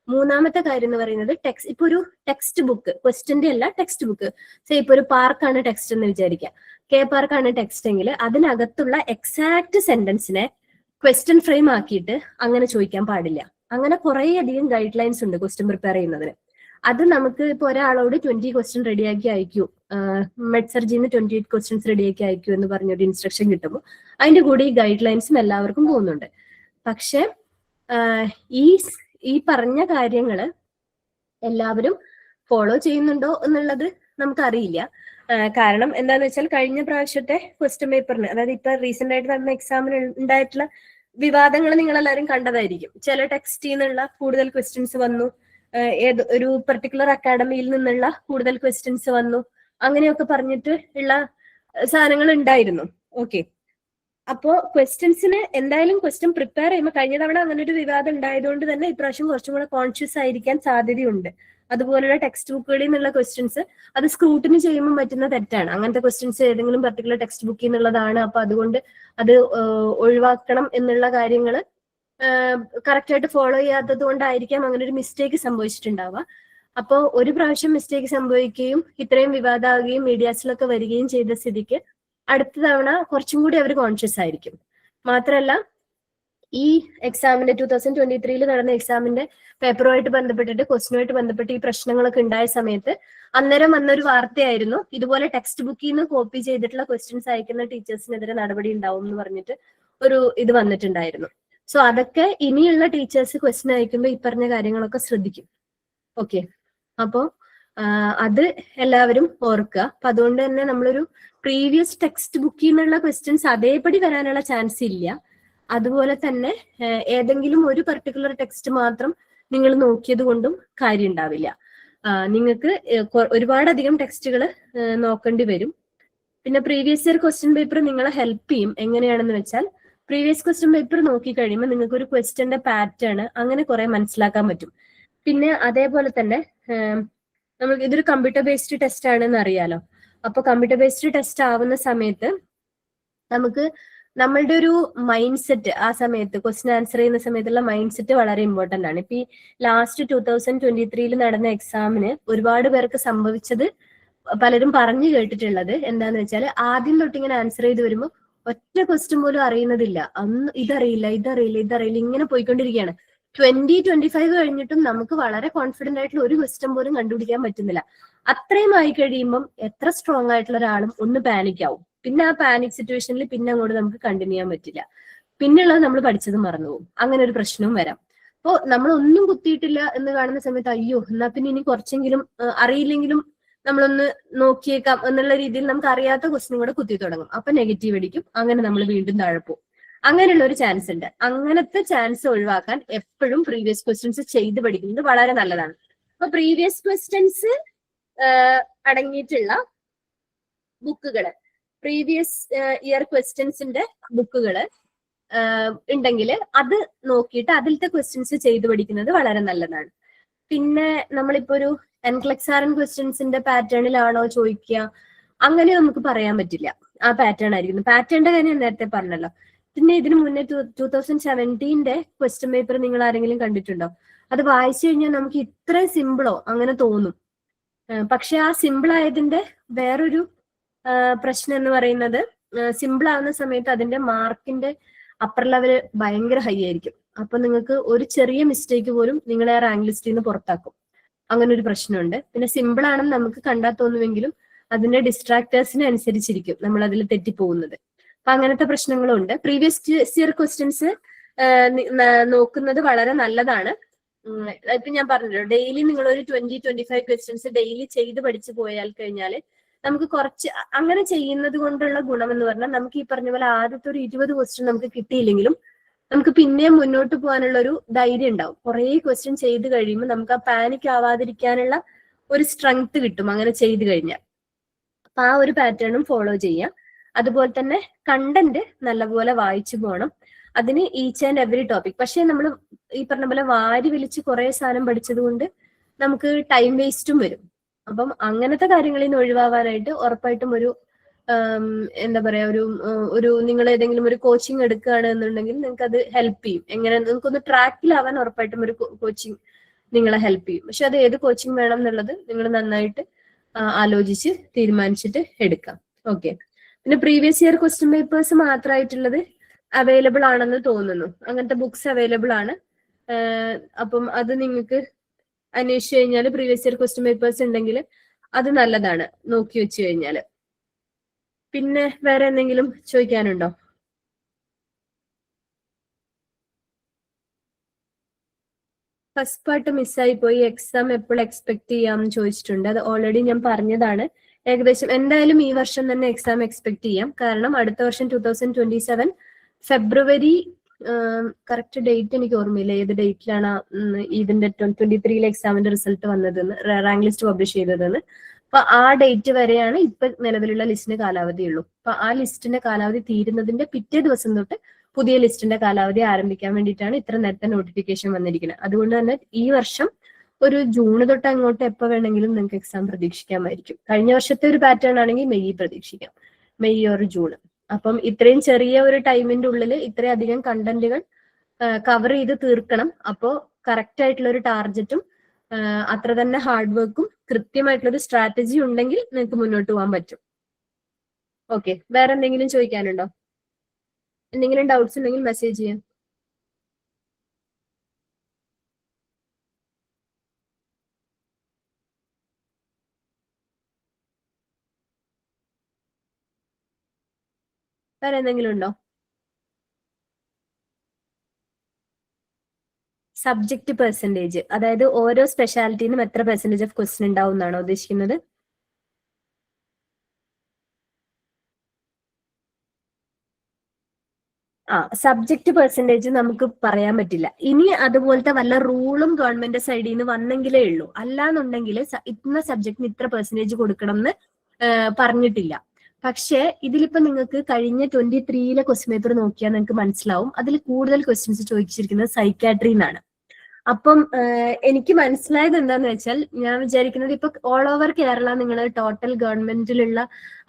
മൂന്നാമത്തെ കാര്യം എന്ന് പറയുന്നത് ഇപ്പൊ ഒരു ടെക്സ്റ്റ് ബുക്ക്, ക്വസ്റ്റ്യന്റെ അല്ല ടെക്സ്റ്റ് ബുക്ക്, ഇപ്പൊ ഒരു പാർക്കാണ് ടെക്സ്റ്റ് എന്ന് വിചാരിക്കാം, കെ പാർക്കാണ് ടെക്സ്റ്റ് എങ്കിൽ അതിനകത്തുള്ള എക്സാക്ട് സെന്റൻസിനെ ക്വസ്റ്റ്യൻ ഫ്രെയിം ആക്കിയിട്ട് അങ്ങനെ ചോദിക്കാൻ പാടില്ല. അങ്ങനെ കുറെ അധികം ഗൈഡ് ലൈൻസ് ഉണ്ട് ക്വസ്റ്റ്യൻ പ്രിപ്പയർ ചെയ്യുന്നതിന്. അത് നമുക്ക് ഇപ്പൊ ഒരാളോട് 20 ക്വസ്റ്റ്യൻ റെഡിയാക്കി അയക്കൂ, മെഡ്സർജിന്ന് 28 ക്വസ്റ്റ്യൻസ് റെഡിയാക്കി അയക്കൂ എന്ന് പറഞ്ഞൊരു ഇൻസ്ട്രക്ഷൻ കിട്ടുമ്പോൾ അതിന്റെ കൂടെ ഈ ഗൈഡ് ലൈൻസും എല്ലാവർക്കും പോകുന്നുണ്ട്. പക്ഷെ ഈ പറഞ്ഞ കാര്യങ്ങള് എല്ലാവരും ഫോളോ ചെയ്യുന്നുണ്ടോ എന്നുള്ളത് നമുക്കറിയില്ല. കാരണം എന്താന്ന് വെച്ചാൽ കഴിഞ്ഞ പ്രാവശ്യത്തെ ക്വസ്റ്റ്യൻ പേപ്പറിന്, അതായത് ഇപ്പൊ റീസെന്റ് ആയിട്ട് നടന്ന എക്സാമിന് ഉണ്ടായിട്ടുള്ള വിവാദങ്ങൾ നിങ്ങൾ എല്ലാവരും കണ്ടതായിരിക്കും. ചില ടെക്സ്റ്റിൽ നിന്നുള്ള കൂടുതൽ ക്വസ്റ്റ്യൻസ് വന്നു, ഒരു പെർട്ടിക്കുലർ അക്കാഡമിയിൽ നിന്നുള്ള കൂടുതൽ ക്വസ്റ്റ്യൻസ് വന്നു, അങ്ങനെയൊക്കെ പറഞ്ഞിട്ട് ഉള്ള സാധനങ്ങൾ ഉണ്ടായിരുന്നു. ഓക്കെ, അപ്പോ ക്വസ്റ്റ്യൻസിന് എന്തായാലും ക്വസ്റ്റ്യൻ പ്രിപ്പയർ ചെയ്യുമ്പോൾ, കഴിഞ്ഞ തവണ അങ്ങനെ ഒരു വിവാദം ഉണ്ടായതുകൊണ്ട് തന്നെ ഇപ്രാവശ്യം കുറച്ചും കൂടെ കോൺഷ്യസ് ആയിരിക്കാൻ സാധ്യതയുണ്ട്. അതുപോലുള്ള ടെക്സ്റ്റ് ബുക്കുകളിൽ നിന്നുള്ള ക്വസ്റ്റ്യൻസ് അത് സ്ക്രൂട്ടിനി ചെയ്യുമ്പോൾ പറ്റുന്ന തെറ്റാണ്. അങ്ങനത്തെ ക്വസ്റ്റ്യൻസ് ഏതെങ്കിലും പർട്ടിക്കുലർ ടെക്സ്റ്റ് ബുക്കിൽ നിന്നുള്ളതാണ്, അപ്പൊ അതുകൊണ്ട് അത് ഒഴിവാക്കണം എന്നുള്ള കാര്യങ്ങൾ കറക്റ്റ് ആയിട്ട് ഫോളോ ചെയ്യാത്തത് കൊണ്ടായിരിക്കാം അങ്ങനെ ഒരു മിസ്റ്റേക്ക് സംഭവിച്ചിട്ടുണ്ടാവുക. അപ്പോൾ ഒരു പ്രാവശ്യം മിസ്റ്റേക്ക് സംഭവിക്കുകയും ഇത്രയും വിവാദമാവുകയും മീഡിയാസിലൊക്കെ വരികയും ചെയ്ത സ്ഥിതിക്ക് അടുത്ത തവണ കുറച്ചും കൂടി അവർ കോൺഷ്യസ് ആയിരിക്കും. മാത്രമല്ല, ഈ എക്സാമിന്റെ 2023 നടന്ന എക്സാമിന്റെ പേപ്പറുമായിട്ട് ബന്ധപ്പെട്ടിട്ട്, ക്വസ്റ്റിനുമായിട്ട് ബന്ധപ്പെട്ട് ഈ പ്രശ്നങ്ങളൊക്കെ ഉണ്ടായ സമയത്ത് അന്നേരം വന്നൊരു വാർത്തയായിരുന്നു, ഇതുപോലെ ടെക്സ്റ്റ് ബുക്കിൽ നിന്ന് കോപ്പി ചെയ്തിട്ടുള്ള ക്വസ്റ്റ്യൻസ് അയക്കുന്ന ടീച്ചേഴ്സിനെതിരെ നടപടി ഉണ്ടാവും എന്ന് പറഞ്ഞിട്ട് ഒരു ഇത് വന്നിട്ടുണ്ടായിരുന്നു. സോ അതൊക്കെ ഇനിയുള്ള ടീച്ചേഴ്സ് ക്വസ്റ്റ്യൻ അയക്കുമ്പോൾ ഈ പറഞ്ഞ കാര്യങ്ങളൊക്കെ ശ്രദ്ധിക്കും. ഓക്കെ, അപ്പോ അത് എല്ലാവരും ഓർക്കുക. അപ്പൊ അതുകൊണ്ട് തന്നെ നമ്മളൊരു പ്രീവിയസ് ടെക്സ്റ്റ് ബുക്കിൽ നിന്നുള്ള ക്വസ്റ്റ്യൻസ് അതേപടി വരാനുള്ള ചാൻസ് ഇല്ല. അതുപോലെ തന്നെ ഏതെങ്കിലും ഒരു പർട്ടിക്കുലർ ടെക്സ്റ്റ് മാത്രം നിങ്ങൾ നോക്കിയത് കൊണ്ടും കാര്യം ഉണ്ടാവില്ല. നിങ്ങൾക്ക് ഒരുപാടധികം ടെക്സ്റ്റുകൾ നോക്കേണ്ടി വരും. പിന്നെ പ്രീവിയസ് ഇയർ ക്വസ്റ്റ്യൻ പേപ്പർ നിങ്ങളെ ഹെൽപ്പ് ചെയ്യും. എങ്ങനെയാണെന്ന് വെച്ചാൽ, പ്രീവിയസ് ക്വസ്റ്റ്യൻ പേപ്പർ നോക്കി കഴിയുമ്പോൾ നിങ്ങൾക്ക് ഒരു ക്വസ്റ്റ്യന്റെ പാറ്റേൺ അങ്ങനെ കുറെ മനസ്സിലാക്കാൻ പറ്റും. പിന്നെ അതേപോലെ തന്നെ നമുക്ക് ഇതൊരു കമ്പ്യൂട്ടർ ബേസ്ഡ് ടെസ്റ്റ് ആണെന്ന് അറിയാലോ. അപ്പൊ കമ്പ്യൂട്ടർ ബേസ്ഡ് ടെസ്റ്റ് ആവുന്ന സമയത്ത് നമുക്ക് നമ്മളുടെ ഒരു മൈൻഡ് സെറ്റ്, ആ സമയത്ത് ക്വസ്റ്റ്യൻ ആൻസർ ചെയ്യുന്ന സമയത്തുള്ള മൈൻഡ് സെറ്റ് വളരെ ഇമ്പോർട്ടന്റ് ആണ്. ഇപ്പൊ ഈ ലാസ്റ്റ് 2023 നടന്ന എക്സാമിന് ഒരുപാട് പേർക്ക് സംഭവിച്ചത് പലരും പറഞ്ഞു കേട്ടിട്ടുള്ളത് എന്താന്ന് വെച്ചാൽ, ആദ്യം തൊട്ട് ഇങ്ങനെ ആൻസർ ചെയ്ത് വരുമ്പോൾ ഒറ്റ ക്വസ്റ്റ്യൻ പോലും അറിയുന്നതില്ല, അന്ന് ഇതറിയില്ല ഇങ്ങനെ പോയിക്കൊണ്ടിരിക്കുകയാണ്. 2025 കഴിഞ്ഞിട്ടും നമുക്ക് വളരെ കോൺഫിഡന്റ് ആയിട്ടുള്ള ഒരു ക്വസ്റ്റ്യൻ പോലും കണ്ടുപിടിക്കാൻ പറ്റുന്നില്ല. അത്രയും ആയി കഴിയുമ്പം എത്ര സ്ട്രോങ് ആയിട്ടുള്ള ഒരാളും ഒന്ന് പാനിക് ആവും. പിന്നെ ആ പാനിക് സിറ്റുവേഷനിൽ പിന്നെ അങ്ങോട്ട് നമുക്ക് കണ്ടിന്യൂ ചെയ്യാൻ പറ്റില്ല. പിന്നെയുള്ളത് നമ്മൾ പഠിച്ചത് മറന്നുപോകും. അങ്ങനെ ഒരു പ്രശ്നവും വരാം. അപ്പോൾ നമ്മൾ ഒന്നും കുത്തിയിട്ടില്ല എന്ന് കാണുന്ന സമയത്ത് അയ്യോ എന്നാ പിന്നെ ഇനി കുറച്ചെങ്കിലും അറിയില്ലെങ്കിലും നമ്മളൊന്ന് നോക്കിയേക്കാം എന്നുള്ള രീതിയിൽ നമുക്ക് അറിയാത്ത ക്വസ്റ്റ്യൻ കൂടെ കുത്തി തുടങ്ങും. അപ്പൊ നെഗറ്റീവ് അടിക്കും, അങ്ങനെ നമ്മൾ വീണ്ടും താഴെ പോകും. അങ്ങനെയുള്ള ഒരു ചാൻസ് ഉണ്ട്. അങ്ങനത്തെ ചാൻസ് ഒഴിവാക്കാൻ എപ്പോഴും പ്രീവിയസ് ക്വസ്റ്റ്യൻസ് ചെയ്ത് പഠിക്കുന്നത് വളരെ നല്ലതാണ്. അപ്പൊ പ്രീവിയസ് ക്വസ്റ്റ്യൻസ് അടങ്ങിയിട്ടുള്ള ബുക്കുകള്, പ്രീവിയസ് ഇയർ ക്വസ്റ്റ്യൻസിന്റെ ബുക്കുകള് ഉണ്ടെങ്കിൽ അത് നോക്കിയിട്ട് അതിലത്തെ ക്വസ്റ്റ്യൻസ് ചെയ്ത് പഠിക്കുന്നത് വളരെ നല്ലതാണ്. പിന്നെ നമ്മളിപ്പോ ഒരു എൻക്ലക്സാരൻ ക്വസ്റ്റ്യൻസിന്റെ പാറ്റേണിലാണോ ചോദിക്കുക, അങ്ങനെ നമുക്ക് പറയാൻ പറ്റില്ല. ആ പാറ്റേൺ ആയിരിക്കുന്നു. പാറ്റേണിന്റെ കാര്യം നേരത്തെ പറഞ്ഞല്ലോ. പിന്നെ ഇതിനു മുന്നേ 2017 ക്വസ്റ്റ്യൻ പേപ്പർ നിങ്ങൾ ആരെങ്കിലും കണ്ടിട്ടുണ്ടോ? അത് വായിച്ചു കഴിഞ്ഞാൽ നമുക്ക് ഇത്രയും സിമ്പിളോ അങ്ങനെ തോന്നും. പക്ഷെ ആ സിമ്പിൾ ആയതിന്റെ വേറൊരു പ്രശ്നം എന്ന് പറയുന്നത്, സിമ്പിൾ ആവുന്ന സമയത്ത് അതിന്റെ മാർക്കിന്റെ അപ്പർ ലെവൽ ഭയങ്കര ഹൈ ആയിരിക്കും. അപ്പൊ നിങ്ങൾക്ക് ഒരു ചെറിയ മിസ്റ്റേക്ക് പോലും നിങ്ങളെ റാങ്ക് ലിസ്റ്റിൽ നിന്ന് പുറത്താക്കും. അങ്ങനെ ഒരു പ്രശ്നമുണ്ട്. പിന്നെ സിമ്പിൾ ആണെന്ന് നമുക്ക് കണ്ടാൽ തോന്നുമെങ്കിലും അതിന്റെ ഡിസ്ട്രാക്ടേഴ്സിനെ അനുസരിച്ചിരിക്കും നമ്മൾ അതിൽ തെറ്റിപ്പോകുന്നത്. അപ്പൊ അങ്ങനത്തെ പ്രശ്നങ്ങളും ഉണ്ട്. പ്രീവിയസ് ഇയർ ക്വസ്റ്റ്യൻസ് നോക്കുന്നത് വളരെ നല്ലതാണ്. ഇപ്പൊ ഞാൻ പറഞ്ഞല്ലോ, ഡെയിലി നിങ്ങൾ ഒരു 20-25 ക്വസ്റ്റ്യൻസ് ഡെയിലി ചെയ്ത് പഠിച്ചു പോയാൽ കഴിഞ്ഞാൽ നമുക്ക് കുറച്ച് അങ്ങനെ ചെയ്യുന്നത് കൊണ്ടുള്ള ഗുണം എന്ന് പറഞ്ഞാൽ, നമുക്ക് ഈ പറഞ്ഞ പോലെ ആദ്യത്തെ ഒരു 20 ക്വസ്റ്റ്യൻ നമുക്ക് കിട്ടിയില്ലെങ്കിലും നമുക്ക് പിന്നെയും മുന്നോട്ട് പോകാനുള്ള ഒരു ധൈര്യം ഉണ്ടാവും. കുറെ ക്വസ്റ്റ്യൻ ചെയ്ത് കഴിയുമ്പോൾ നമുക്ക് ആ പാനിക് ആവാതിരിക്കാനുള്ള ഒരു സ്ട്രെങ്ത് കിട്ടും അങ്ങനെ ചെയ്തു കഴിഞ്ഞാൽ. അപ്പൊ ആ ഒരു പാറ്റേണും ഫോളോ ചെയ്യാം. അതുപോലെ തന്നെ കണ്ടന്റ് നല്ലപോലെ വായിച്ചു പോകണം. അതിന് ഈച്ച് ആൻഡ് എവറി ടോപ്പിക്. പക്ഷെ നമ്മൾ ഈ പറഞ്ഞ പോലെ വാരി വലിച്ച് കുറെ സാധനം പഠിച്ചത് കൊണ്ട് നമുക്ക് ടൈം വേസ്റ്റും വരും. അപ്പം അങ്ങനത്തെ കാര്യങ്ങളിൽ നിന്ന് ഒഴിവാവാനായിട്ട് ഉറപ്പായിട്ടും ഒരു എന്താ പറയാ ഒരു നിങ്ങൾ ഏതെങ്കിലും ഒരു കോച്ചിങ് എടുക്കുകയാണ് എന്നുണ്ടെങ്കിൽ നിങ്ങൾക്ക് അത് ഹെൽപ്പ് ചെയ്യും. എങ്ങനെ നിങ്ങൾക്കൊന്ന് ട്രാക്കിലാവാൻ ഉറപ്പായിട്ടും ഒരു കോച്ചിങ് നിങ്ങളെ ഹെൽപ്പ് ചെയ്യും. പക്ഷെ അത് ഏത് കോച്ചിങ് വേണം എന്നുള്ളത് നിങ്ങൾ നന്നായിട്ട് ആലോചിച്ച് തീരുമാനിച്ചിട്ട് എടുക്കാം. ഓക്കെ. പിന്നെ പ്രീവിയസ് ഇയർ ക്വസ്റ്റ്യൻ പേപ്പേഴ്സ് മാത്രമായിട്ടുള്ളത് അവൈലബിൾ ആണെന്ന് തോന്നുന്നു. അങ്ങനത്തെ ബുക്സ് അവൈലബിൾ ആണ്. അപ്പം അത് നിങ്ങൾക്ക് അന്വേഷിച്ചു കഴിഞ്ഞാൽ പ്രീവിയസ് ഇയർ ക്വസ്റ്റ്യൻ പേപ്പേഴ്സ് ഉണ്ടെങ്കിൽ അത് നല്ലതാണ് നോക്കി വെച്ച് കഴിഞ്ഞാൽ. പിന്നെ വേറെ എന്തെങ്കിലും ചോദിക്കാനുണ്ടോ? ഫസ്റ്റ് പാർട്ട് മിസ്സായി പോയി, എക്സാം എപ്പോൾ എക്സ്പെക്ട് ചെയ്യാമെന്ന് ചോദിച്ചിട്ടുണ്ട്. അത് ഓൾറെഡി ഞാൻ പറഞ്ഞതാണ്. ഏകദേശം എന്തായാലും ഈ വർഷം തന്നെ എക്സാം എക്സ്പെക്ട് ചെയ്യാം. കാരണം അടുത്ത വർഷം 2027 ഫെബ്രുവരി, കറക്റ്റ് ഡേറ്റ് എനിക്ക് ഓർമ്മയില്ല ഏത് ഡേറ്റിലാണ് ഇതിന്റെ 2023 എക്സാമിന്റെ റിസൾട്ട് വന്നതെന്ന്, റാങ്ക് ലിസ്റ്റ് പബ്ലിഷ് ചെയ്തതെന്ന്. അപ്പൊ ആ ഡേറ്റ് വരെയാണ് ഇപ്പൊ നിലവിലുള്ള ലിസ്റ്റിന് കാലാവധി ഉള്ളൂ. അപ്പൊ ആ ലിസ്റ്റിന്റെ കാലാവധി തീരുന്നതിന്റെ പിറ്റേ ദിവസം തൊട്ട് പുതിയ ലിസ്റ്റിന്റെ കാലാവധി ആരംഭിക്കാൻ വേണ്ടിയിട്ടാണ് ഇത്ര നേരത്തെ നോട്ടിഫിക്കേഷൻ വന്നിരിക്കുന്നത്. അതുകൊണ്ട് തന്നെ ഈ വർഷം ഒരു ജൂൺ തൊട്ട് അങ്ങോട്ട് എപ്പോൾ വേണമെങ്കിലും നിങ്ങൾക്ക് എക്സാം പ്രതീക്ഷിക്കാമായിരിക്കും. കഴിഞ്ഞ വർഷത്തെ ഒരു പാറ്റേൺ ആണെങ്കിൽ മെയ് പ്രതീക്ഷിക്കാം, മെയ് ഓർ ജൂൺ. അപ്പം ഇത്രയും ചെറിയ ഒരു ടൈമിന്റെ ഉള്ളിൽ ഇത്രയും അധികം കണ്ടന്റുകൾ കവർ ചെയ്ത് തീർക്കണം. അപ്പോൾ കറക്റ്റ് ആയിട്ടുള്ള ഒരു ടാർജറ്റും അത്ര തന്നെ ഹാർഡ് വർക്കും കൃത്യമായിട്ടുള്ള ഒരു സ്ട്രാറ്റജി ഉണ്ടെങ്കിൽ നിങ്ങൾക്ക് മുന്നോട്ട് പോകാൻ പറ്റും. ഓക്കെ. വേറെ എന്തെങ്കിലും ചോദിക്കാനുണ്ടോ? എന്തെങ്കിലും ഡൗട്ട്സ് ഉണ്ടെങ്കിൽ മെസ്സേജ് ചെയ്യാം. വേറെ എന്തെങ്കിലും ഉണ്ടോ? സബ്ജക്ട് പെർസെന്റേജ്, അതായത് ഓരോ സ്പെഷ്യാലിറ്റിനും എത്ര പെർസെന്റേജ് ഓഫ് ക്വസ്റ്റ്യൻ ഉണ്ടാവും എന്നാണോ ഉദ്ദേശിക്കുന്നത്? സബ്ജക്ട് പെർസെന്റേജ് നമുക്ക് പറയാൻ പറ്റില്ല. ഇനി അതുപോലത്തെ വല്ല റൂളും ഗവൺമെന്റ് സൈഡിൽ നിന്ന് വന്നെങ്കിലേ ഉള്ളൂ. അല്ലാന്നുണ്ടെങ്കിൽ ഇന്ന സബ്ജക്റ്റിന് ഇത്ര പെർസെന്റേജ് കൊടുക്കണം എന്ന് പറഞ്ഞിട്ടില്ല. പക്ഷേ ഇതിലിപ്പോ നിങ്ങൾക്ക് കഴിഞ്ഞ 23 ക്വസ്റ്റ്യൻ പേപ്പർ നോക്കിയാൽ നിങ്ങൾക്ക് മനസ്സിലാവും അതിൽ കൂടുതൽ ക്വസ്റ്റ്യൻസ് ചോദിച്ചിരിക്കുന്നത് സൈക്കാട്രി എന്നാണ്. അപ്പം എനിക്ക് മനസ്സിലായത് എന്താന്ന് വെച്ചാൽ, ഞാൻ വിചാരിക്കുന്നത് ഇപ്പൊ ഓൾ ഓവർ കേരള നിങ്ങൾ ടോട്ടൽ ഗവൺമെന്റിലുള്ള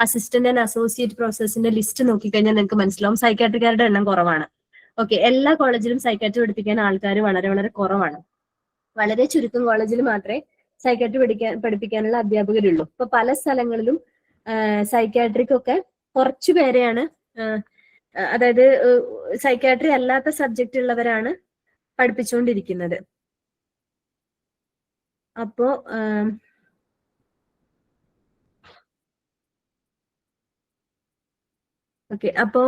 അസിസ്റ്റന്റ് ആൻഡ് അസോസിയേറ്റ് പ്രൊഫസേഴ്സിന്റെ ലിസ്റ്റ് നോക്കിക്കഴിഞ്ഞാൽ നിങ്ങൾക്ക് മനസ്സിലാവും സൈക്കാട്രിക്കാരുടെ എണ്ണം കുറവാണ്. ഓക്കെ. എല്ലാ കോളേജിലും സൈക്കാട്രി പഠിപ്പിക്കാൻ ആൾക്കാർ വളരെ വളരെ കുറവാണ്. വളരെ ചുരുക്കം കോളേജിൽ മാത്രമേ സൈക്കാട്രി പഠിപ്പിക്കാനുള്ള അധ്യാപകരുള്ളൂ. ഇപ്പൊ പല സ്ഥലങ്ങളിലും സൈക്കാട്രിക്കൊക്കെ കുറച്ചു പേരെയാണ്, അതായത് സൈക്കാട്രി അല്ലാത്ത സബ്ജക്റ്റ് ഉള്ളവരാണ് പഠിപ്പിച്ചുകൊണ്ടിരിക്കുന്നത്. അപ്പോ ഓക്കെ. അപ്പോ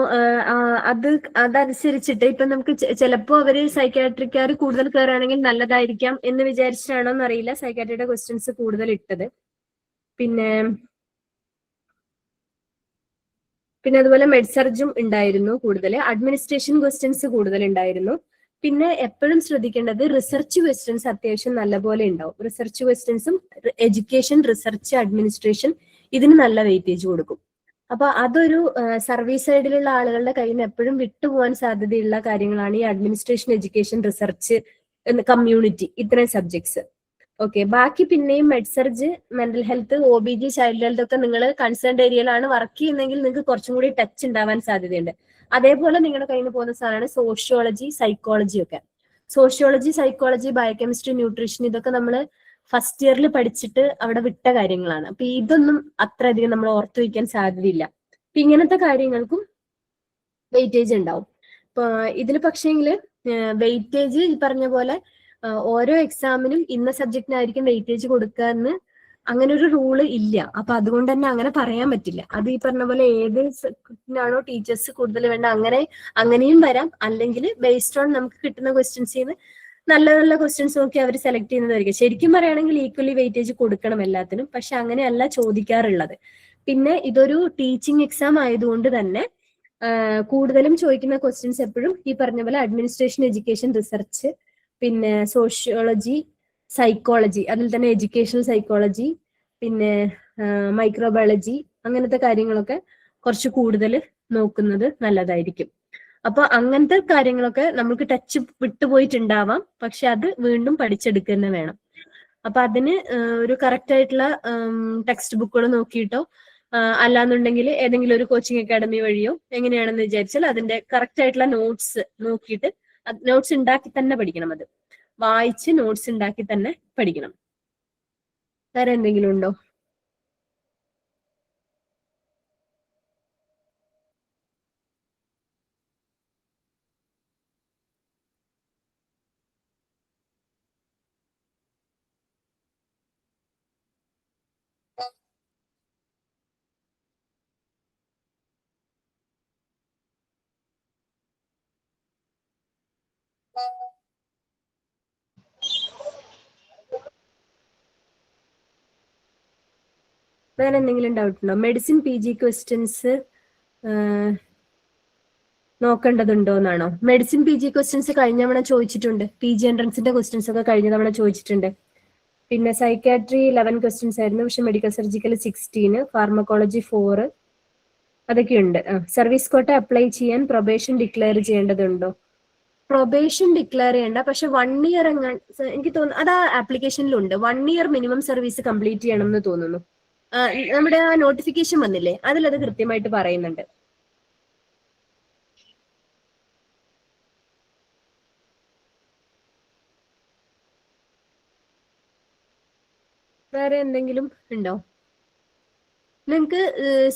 അതനുസരിച്ചിട്ട് ഇപ്പൊ നമുക്ക് ചിലപ്പോ അവര് സൈക്കാട്രിക്കാർ കൂടുതൽ കയറുകയാണെങ്കിൽ നല്ലതായിരിക്കാം എന്ന് വിചാരിച്ചിട്ടാണോ എന്നറിയില്ല സൈക്കാട്രിയുടെ ക്വസ്റ്റ്യൻസ് കൂടുതൽ ഇട്ടത്. പിന്നെ അതുപോലെ മെഡ്സർജും ഉണ്ടായിരുന്നു കൂടുതൽ. അഡ്മിനിസ്ട്രേഷൻ ക്വസ്റ്റ്യൻസ് കൂടുതൽ ഉണ്ടായിരുന്നു. പിന്നെ എപ്പോഴും ശ്രദ്ധിക്കേണ്ടത് റിസർച്ച് ക്വസ്റ്റ്യൻസ് അത്യാവശ്യം നല്ലപോലെ ഉണ്ടാവും. റിസർച്ച് ക്വസ്റ്റ്യൻസും എഡ്യൂക്കേഷൻ, റിസർച്ച്, അഡ്മിനിസ്ട്രേഷൻ ഇതിന് നല്ല വെയിറ്റേജ് കൊടുക്കും. അപ്പൊ അതൊരു സർവീസ് സൈഡിലുള്ള ആളുകളുടെ കയ്യിൽ നിന്ന് എപ്പോഴും വിട്ടുപോകാൻ സാധ്യതയുള്ള കാര്യങ്ങളാണ് ഈ അഡ്മിനിസ്ട്രേഷൻ, എഡ്യൂക്കേഷൻ, റിസർച്ച്, കമ്മ്യൂണിറ്റി, ഇത്രയും സബ്ജക്ട്സ്. ഓക്കെ. ബാക്കി പിന്നെയും med surg, mental health, OBG, child health ഒക്കെ നിങ്ങൾ കൺസേൺഡ് ഏരിയയിലാണ് വർക്ക് ചെയ്യുന്നതെങ്കിൽ നിങ്ങൾക്ക് കുറച്ചും കൂടി ടച്ച് ഉണ്ടാവാൻ സാധ്യതയുണ്ട്. അതേപോലെ നിങ്ങളുടെ കയ്യിൽ നിന്ന് പോകുന്ന സാധനമാണ് സോഷ്യോളജി, സൈക്കോളജി ഒക്കെ. സോഷ്യോളജി, സൈക്കോളജി, ബയോകെമിസ്ട്രി, ന്യൂട്രീഷൻ ഇതൊക്കെ നമ്മൾ ഫസ്റ്റ് ഇയറിൽ പഠിച്ചിട്ട് അവിടെ വിട്ട കാര്യങ്ങളാണ്. അപ്പൊ ഇതൊന്നും അത്രയധികം നമ്മൾ ഓർത്തു വയ്ക്കാൻ സാധ്യതയില്ല. അപ്പൊ ഇങ്ങനത്തെ കാര്യങ്ങൾക്കും വെയിറ്റേജ് ഉണ്ടാവും. ഇപ്പൊ ഇതിൽ പക്ഷേങ്കിൽ വെയിറ്റേജ് ഈ പറഞ്ഞ പോലെ ഓരോ എക്സാമിനും ഇന്ന സബ്ജക്റ്റിനായിരിക്കും വെയിറ്റേജ് കൊടുക്കുക എന്ന് അങ്ങനെ ഒരു റൂള് ഇല്ല. അപ്പൊ അതുകൊണ്ട് തന്നെ അങ്ങനെ പറയാൻ പറ്റില്ല. അത് ഈ പറഞ്ഞ പോലെ ഏത് സബ്ജക്റ്റിനാണോ ടീച്ചേഴ്സ് കൂടുതൽ വേണ്ട അങ്ങനെയും വരാം. അല്ലെങ്കിൽ ബേസ്ഡ് ഓൺ നമുക്ക് കിട്ടുന്ന ക്വസ്റ്റ്യൻസിൽ നിന്ന് നല്ല നല്ല ക്വസ്റ്റ്യൻസ് നോക്കി അവർ സെലക്ട് ചെയ്യുന്നതായിരിക്കും. ശരിക്കും പറയുകയാണെങ്കിൽ ഈക്വലി വെയിറ്റേജ് കൊടുക്കണം എല്ലാത്തിനും. പക്ഷെ അങ്ങനെയല്ല ചോദിക്കാറുള്ളത്. പിന്നെ ഇതൊരു ടീച്ചിങ് എക്സാം ആയതുകൊണ്ട് തന്നെ കൂടുതലും ചോദിക്കുന്ന ക്വസ്റ്റ്യൻസ് എപ്പോഴും ഈ പറഞ്ഞ പോലെ അഡ്മിനിസ്ട്രേഷൻ, എഡ്യൂക്കേഷൻ, റിസർച്ച്, പിന്നെ സോഷ്യോളജി, സൈക്കോളജി, അതിൽ തന്നെ എഡ്യൂക്കേഷണൽ സൈക്കോളജി, പിന്നെ മൈക്രോബയോളജി, അങ്ങനത്തെ കാര്യങ്ങളൊക്കെ കുറച്ച് കൂടുതൽ നോക്കുന്നത് നല്ലതായിരിക്കും. അപ്പൊ അങ്ങനത്തെ കാര്യങ്ങളൊക്കെ നമുക്ക് ടച്ച് വിട്ടുപോയിട്ടുണ്ടാവാം, പക്ഷെ അത് വീണ്ടും പഠിച്ചെടുക്കുക തന്നെ വേണം. അപ്പൊ അതിന് ഒരു കറക്റ്റ് ആയിട്ടുള്ള ടെക്സ്റ്റ് ബുക്കുകൾ നോക്കിയിട്ടോ അല്ലാന്നുണ്ടെങ്കിൽ ഏതെങ്കിലും ഒരു കോച്ചിങ് അക്കാഡമി വഴിയോ എങ്ങനെയാണെന്ന് വിചാരിച്ചാൽ അതിന്റെ കറക്റ്റ് ആയിട്ടുള്ള നോട്ട്സ് നോക്കിയിട്ട് നോട്ട്സ് ഉണ്ടാക്കി തന്നെ പഠിക്കണം. അത് വായിച്ച് നോട്ട്സ് ഉണ്ടാക്കി തന്നെ പഠിക്കണം. വേറെ എന്തെങ്കിലും ഉണ്ടോ? വേറെ എന്തെങ്കിലും ഡൗട്ട് ഉണ്ടോ? മെഡിസിൻ PG ക്വസ്റ്റ്യൻസ് നോക്കേണ്ടതുണ്ടോ എന്നാണോ? മെഡിസിൻ PG ക്വസ്റ്റ്യൻസ് കഴിഞ്ഞ തവണ ചോദിച്ചിട്ടുണ്ട്. PG എൻട്രൻസിന്റെ ക്വസ്റ്റ്യൻസ് ഒക്കെ കഴിഞ്ഞ തവണ ചോദിച്ചിട്ടുണ്ട്. പിന്നെ സൈക്കാട്രി 11 ക്വസ്റ്റ്യൻസ് ആയിരുന്നു, പക്ഷെ മെഡിക്കൽ സർജിക്കൽ 16, ഫാർമക്കോളജി 4 അതൊക്കെയുണ്ട്. സർവീസ് കോട്ട അപ്ലൈ ചെയ്യാൻ പ്രൊബേഷൻ ഡിക്ലെയർ ചെയ്യേണ്ടതുണ്ടോ? പ്രൊബേഷൻ ഡിക്ലെയർ ചെയ്യേണ്ട, പക്ഷെ 1 ഇയർ എനിക്ക് തോന്നുന്നു അത് ആ ആപ്ലിക്കേഷനിലുണ്ട്. 1 ഇയർ മിനിമം സർവീസ് കംപ്ലീറ്റ് ചെയ്യണം എന്ന് തോന്നുന്നു. നമ്മുടെ ആ നോട്ടിഫിക്കേഷൻ വന്നില്ലേ, അതിലത് കൃത്യമായിട്ട് പറയുന്നുണ്ട്. വേറെ എന്തെങ്കിലും ഉണ്ടോ? നിങ്ങൾക്ക്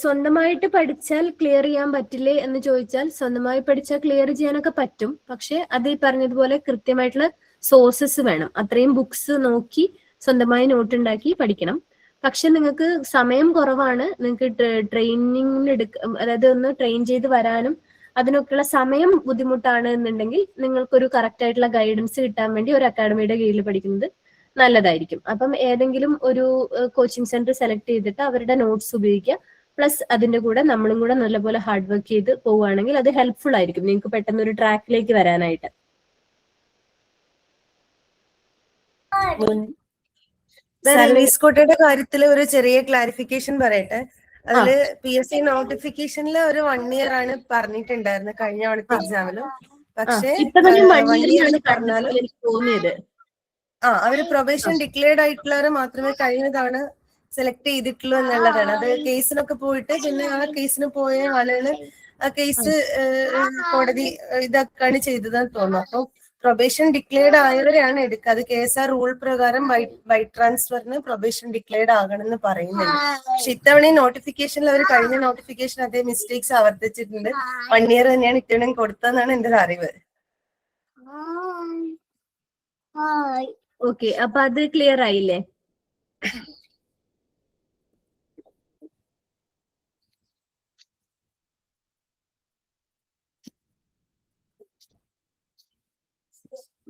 സ്വന്തമായിട്ട് പഠിച്ചാൽ ക്ലിയർ ചെയ്യാൻ പറ്റില്ലേ എന്ന് ചോദിച്ചാൽ, സ്വന്തമായി പഠിച്ചാൽ ക്ലിയർ ചെയ്യാനൊക്കെ പറ്റും. പക്ഷെ അത് ഈ പറഞ്ഞതുപോലെ കൃത്യമായിട്ടുള്ള സോഴ്സസ് വേണം. അത്രയും ബുക്സ് നോക്കി സ്വന്തമായി നോട്ട് ഉണ്ടാക്കി പഠിക്കണം. പക്ഷെ നിങ്ങൾക്ക് സമയം കുറവാണ്, നിങ്ങൾക്ക് ട്രെയിനിങ്ങിന് അതായത് ഒന്ന് ട്രെയിൻ ചെയ്ത് വരാനും അതിനൊക്കെയുള്ള സമയം ബുദ്ധിമുട്ടാണ് എന്നുണ്ടെങ്കിൽ നിങ്ങൾക്കൊരു കറക്റ്റ് ആയിട്ടുള്ള ഗൈഡൻസ് കിട്ടാൻ വേണ്ടി ഒരു അക്കാഡമിയുടെ കീഴിൽ പഠിക്കുന്നത് നല്ലതായിരിക്കും. അപ്പം ഏതെങ്കിലും ഒരു കോച്ചിങ് സെന്റർ സെലക്ട് ചെയ്തിട്ട് അവരുടെ നോട്ട്സ് ഉപയോഗിക്കുക. പ്ലസ് അതിന്റെ കൂടെ നമ്മളും കൂടെ നല്ലപോലെ ഹാർഡ് വർക്ക് ചെയ്ത് പോവുകയാണെങ്കിൽ അത് ഹെൽപ്ഫുൾ ആയിരിക്കും നിങ്ങൾക്ക് പെട്ടെന്ന് ഒരു ട്രാക്കിലേക്ക് വരാനായിട്ട്. സർവീസ് കോട്ടയുടെ കാര്യത്തിൽ ഒരു ചെറിയ ക്ലാരിഫിക്കേഷൻ പറയട്ടെ. അതില് PSC നോട്ടിഫിക്കേഷനിൽ ഒരു 1 ഇയർ ആണ് പറഞ്ഞിട്ടുണ്ടായിരുന്നത് കഴിഞ്ഞ തവണത്തെ എക്സാമിലും. പക്ഷെ 1 ഇയർ പറഞ്ഞാലും തോന്നിയത് അവര് പ്രൊബേഷൻ ഡിക്ലെയർഡ് ആയിട്ടുള്ളവരെ മാത്രമേ കഴിഞ്ഞ തവണ സെലക്ട് ചെയ്തിട്ടുള്ളൂ എന്നുള്ളതാണ്. അത് കേസിനൊക്കെ പോയിട്ട് പിന്നെ ആ കേസിന് പോയ ആളുകള് ആ കേസ് കോടതി ഇതാക്കാണ് ചെയ്തതെന്ന് തോന്നുന്നു. അപ്പൊ പ്രൊബേഷൻ ഡിക്ലെയർഡ് ആയവരെയാണ് എടുക്കുക. അത് KSR റൂൾ പ്രകാരം ബൈ ട്രാൻസ്ഫറിന് പ്രൊബേഷൻ ഡിക്ലെയർഡ് ആകണം എന്ന് പറയുന്നുണ്ട്. പക്ഷെ ഇത്തവണ നോട്ടിഫിക്കേഷനിൽ അവർ കഴിഞ്ഞ നോട്ടിഫിക്കേഷൻ അതേ മിസ്റ്റേക്സ് ആവർത്തിച്ചിട്ടുണ്ട്. 1 ഇയർ തന്നെയാണ് ഇത്തവണ കൊടുത്തതെന്നാണ് എന്റെ അറിവ്. ഓക്കെ, അപ്പൊ അത് ക്ലിയർ ആയില്ലേ?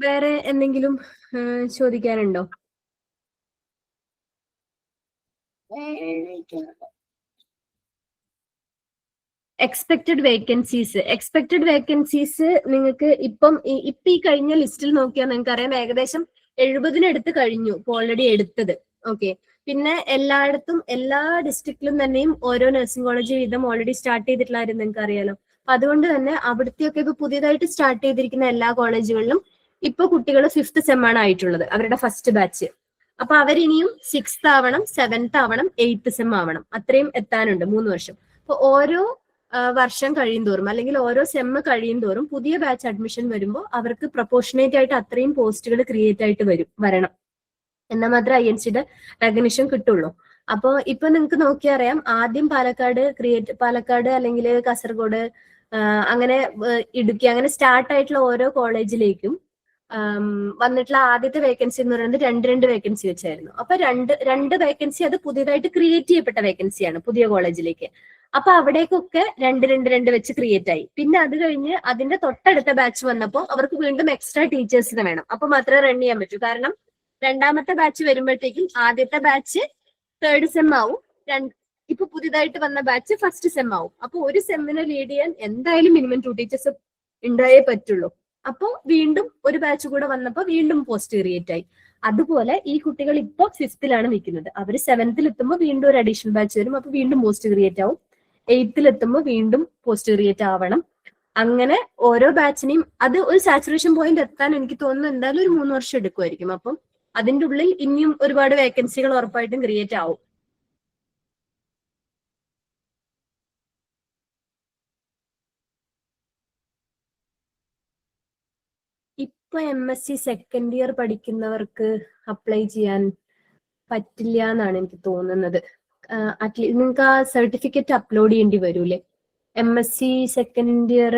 വേറെ എന്തെങ്കിലും ചോദിക്കാനുണ്ടോ? എക്സ്പെക്ടഡ് വേക്കൻസീസ് നിങ്ങൾക്ക് ഇപ്പം ഈ കഴിഞ്ഞ ലിസ്റ്റിൽ നോക്കിയാൽ നിങ്ങൾക്ക് അറിയാം ഏകദേശം 70-അടുത്ത് കഴിഞ്ഞു ഓൾറെഡി എടുത്തത്. ഓക്കെ, പിന്നെ എല്ലായിടത്തും എല്ലാ ഡിസ്ട്രിക്റ്റിലും തന്നെയും ഓരോ നഴ്സിംഗ് കോളേജ് വീതം ഓൾറെഡി സ്റ്റാർട്ട് ചെയ്തിട്ടുള്ള കാര്യം നിങ്ങൾക്ക് അറിയാലോ. അപ്പൊ അതുകൊണ്ട് തന്നെ അവിടുത്തെയൊക്കെ ഇപ്പൊ പുതിയതായിട്ട് സ്റ്റാർട്ട് ചെയ്തിരിക്കുന്ന എല്ലാ കോളേജുകളിലും ഇപ്പൊ കുട്ടികൾ 5th സെം ആണ് ആയിട്ടുള്ളത്, അവരുടെ ഫസ്റ്റ് ബാച്ച്. അപ്പൊ അവരിനിയും 6th ആവണം, 7th ആവണം, 8th സെം ആവണം, അത്രയും എത്താനുണ്ട് 3 വർഷം. അപ്പൊ ഓരോ വർഷം കഴിയുന്തോറും അല്ലെങ്കിൽ ഓരോ സെമ്മ് കഴിയുന്തോറും പുതിയ ബാച്ച് അഡ്മിഷൻ വരുമ്പോൾ അവർക്ക് പ്രൊപ്പോർഷനേറ്റ് ആയിട്ട് അത്രയും പോസ്റ്റുകൾ ക്രിയേറ്റ് ആയിട്ട് വരണം. എന്നാൽ മാത്രമേ INC-യുടെ റെക്കഗ്നിഷൻ കിട്ടുള്ളൂ. അപ്പോൾ ഇപ്പൊ നിങ്ങൾക്ക് നോക്കിയാൽ അറിയാം, ആദ്യം പാലക്കാട് അല്ലെങ്കിൽ കാസർഗോഡ്, അങ്ങനെ ഇടുക്കി, അങ്ങനെ സ്റ്റാർട്ട് ആയിട്ടുള്ള ഓരോ കോളേജിലേക്കും വന്നിട്ടുള്ള ആദ്യത്തെ വേക്കൻസി എന്ന് പറയുന്നത് 2 വേക്കൻസി വെച്ചായിരുന്നു. അപ്പൊ രണ്ട് വേക്കൻസി അത് പുതിയതായിട്ട് ക്രിയേറ്റ് ചെയ്യപ്പെട്ട വേക്കൻസിയാണ് പുതിയ കോളേജിലേക്ക്. അപ്പൊ അവിടേക്കൊക്കെ 2 വെച്ച് ക്രിയേറ്റ് ആയി. പിന്നെ അത് കഴിഞ്ഞ് അതിന്റെ തൊട്ടടുത്ത ബാച്ച് വന്നപ്പോൾ അവർക്ക് വീണ്ടും എക്സ്ട്രാ ടീച്ചേഴ്സിന് വേണം. അപ്പൊ മാത്രമേ റൺ ചെയ്യാൻ പറ്റൂ. കാരണം രണ്ടാമത്തെ ബാച്ച് വരുമ്പോഴത്തേക്കും ആദ്യത്തെ ബാച്ച് 3rd സെം ആവും, ഇപ്പൊ പുതിയതായിട്ട് വന്ന ബാച്ച് 1st സെം ആവും. അപ്പൊ ഒരു സെമ്മിനെ ലീഡ് ചെയ്യാൻ എന്തായാലും മിനിമം 2 ടീച്ചേഴ്സ് ഉണ്ടായേ പറ്റുള്ളൂ. അപ്പോൾ വീണ്ടും ഒരു ബാച്ച് കൂടെ വന്നപ്പോൾ വീണ്ടും പോസ്റ്റ് ക്രിയേറ്റ് ആയി. അതുപോലെ ഈ കുട്ടികൾ ഇപ്പൊ 5th നിൽക്കുന്നത്. അവർ 7th എത്തുമ്പോൾ വീണ്ടും ഒരു അഡീഷണൽ ബാച്ച് വരും. അപ്പൊ വീണ്ടും പോസ്റ്റ് ക്രിയേറ്റ് ആവും. 8th എത്തുമ്പോൾ വീണ്ടും പോസ്റ്റ് ക്രിയേറ്റ് ആവണം. അങ്ങനെ ഓരോ ബാച്ചിനെയും അത് ഒരു സാച്ചുറേഷൻ പോയിന്റ് എത്താൻ എനിക്ക് തോന്നുന്നു എന്തായാലും ഒരു 3 വർഷം എടുക്കുമായിരിക്കും. അപ്പം അതിന്റെ ഉള്ളിൽ ഇനിയും ഒരുപാട് വേക്കൻസികൾ ഉറപ്പായിട്ടും ക്രിയേറ്റ് ആവും. ഇപ്പൊ MSc സെക്കൻഡ് ഇയർ പഠിക്കുന്നവർക്ക് അപ്ലൈ ചെയ്യാൻ പറ്റില്ല എന്നാണ് എനിക്ക് തോന്നുന്നത്. നിങ്ങൾക്ക് ആ സർട്ടിഫിക്കറ്റ് അപ്ലോഡ് ചെയ്യേണ്ടി വരൂലേ? MSc സെക്കൻഡ് ഇയർ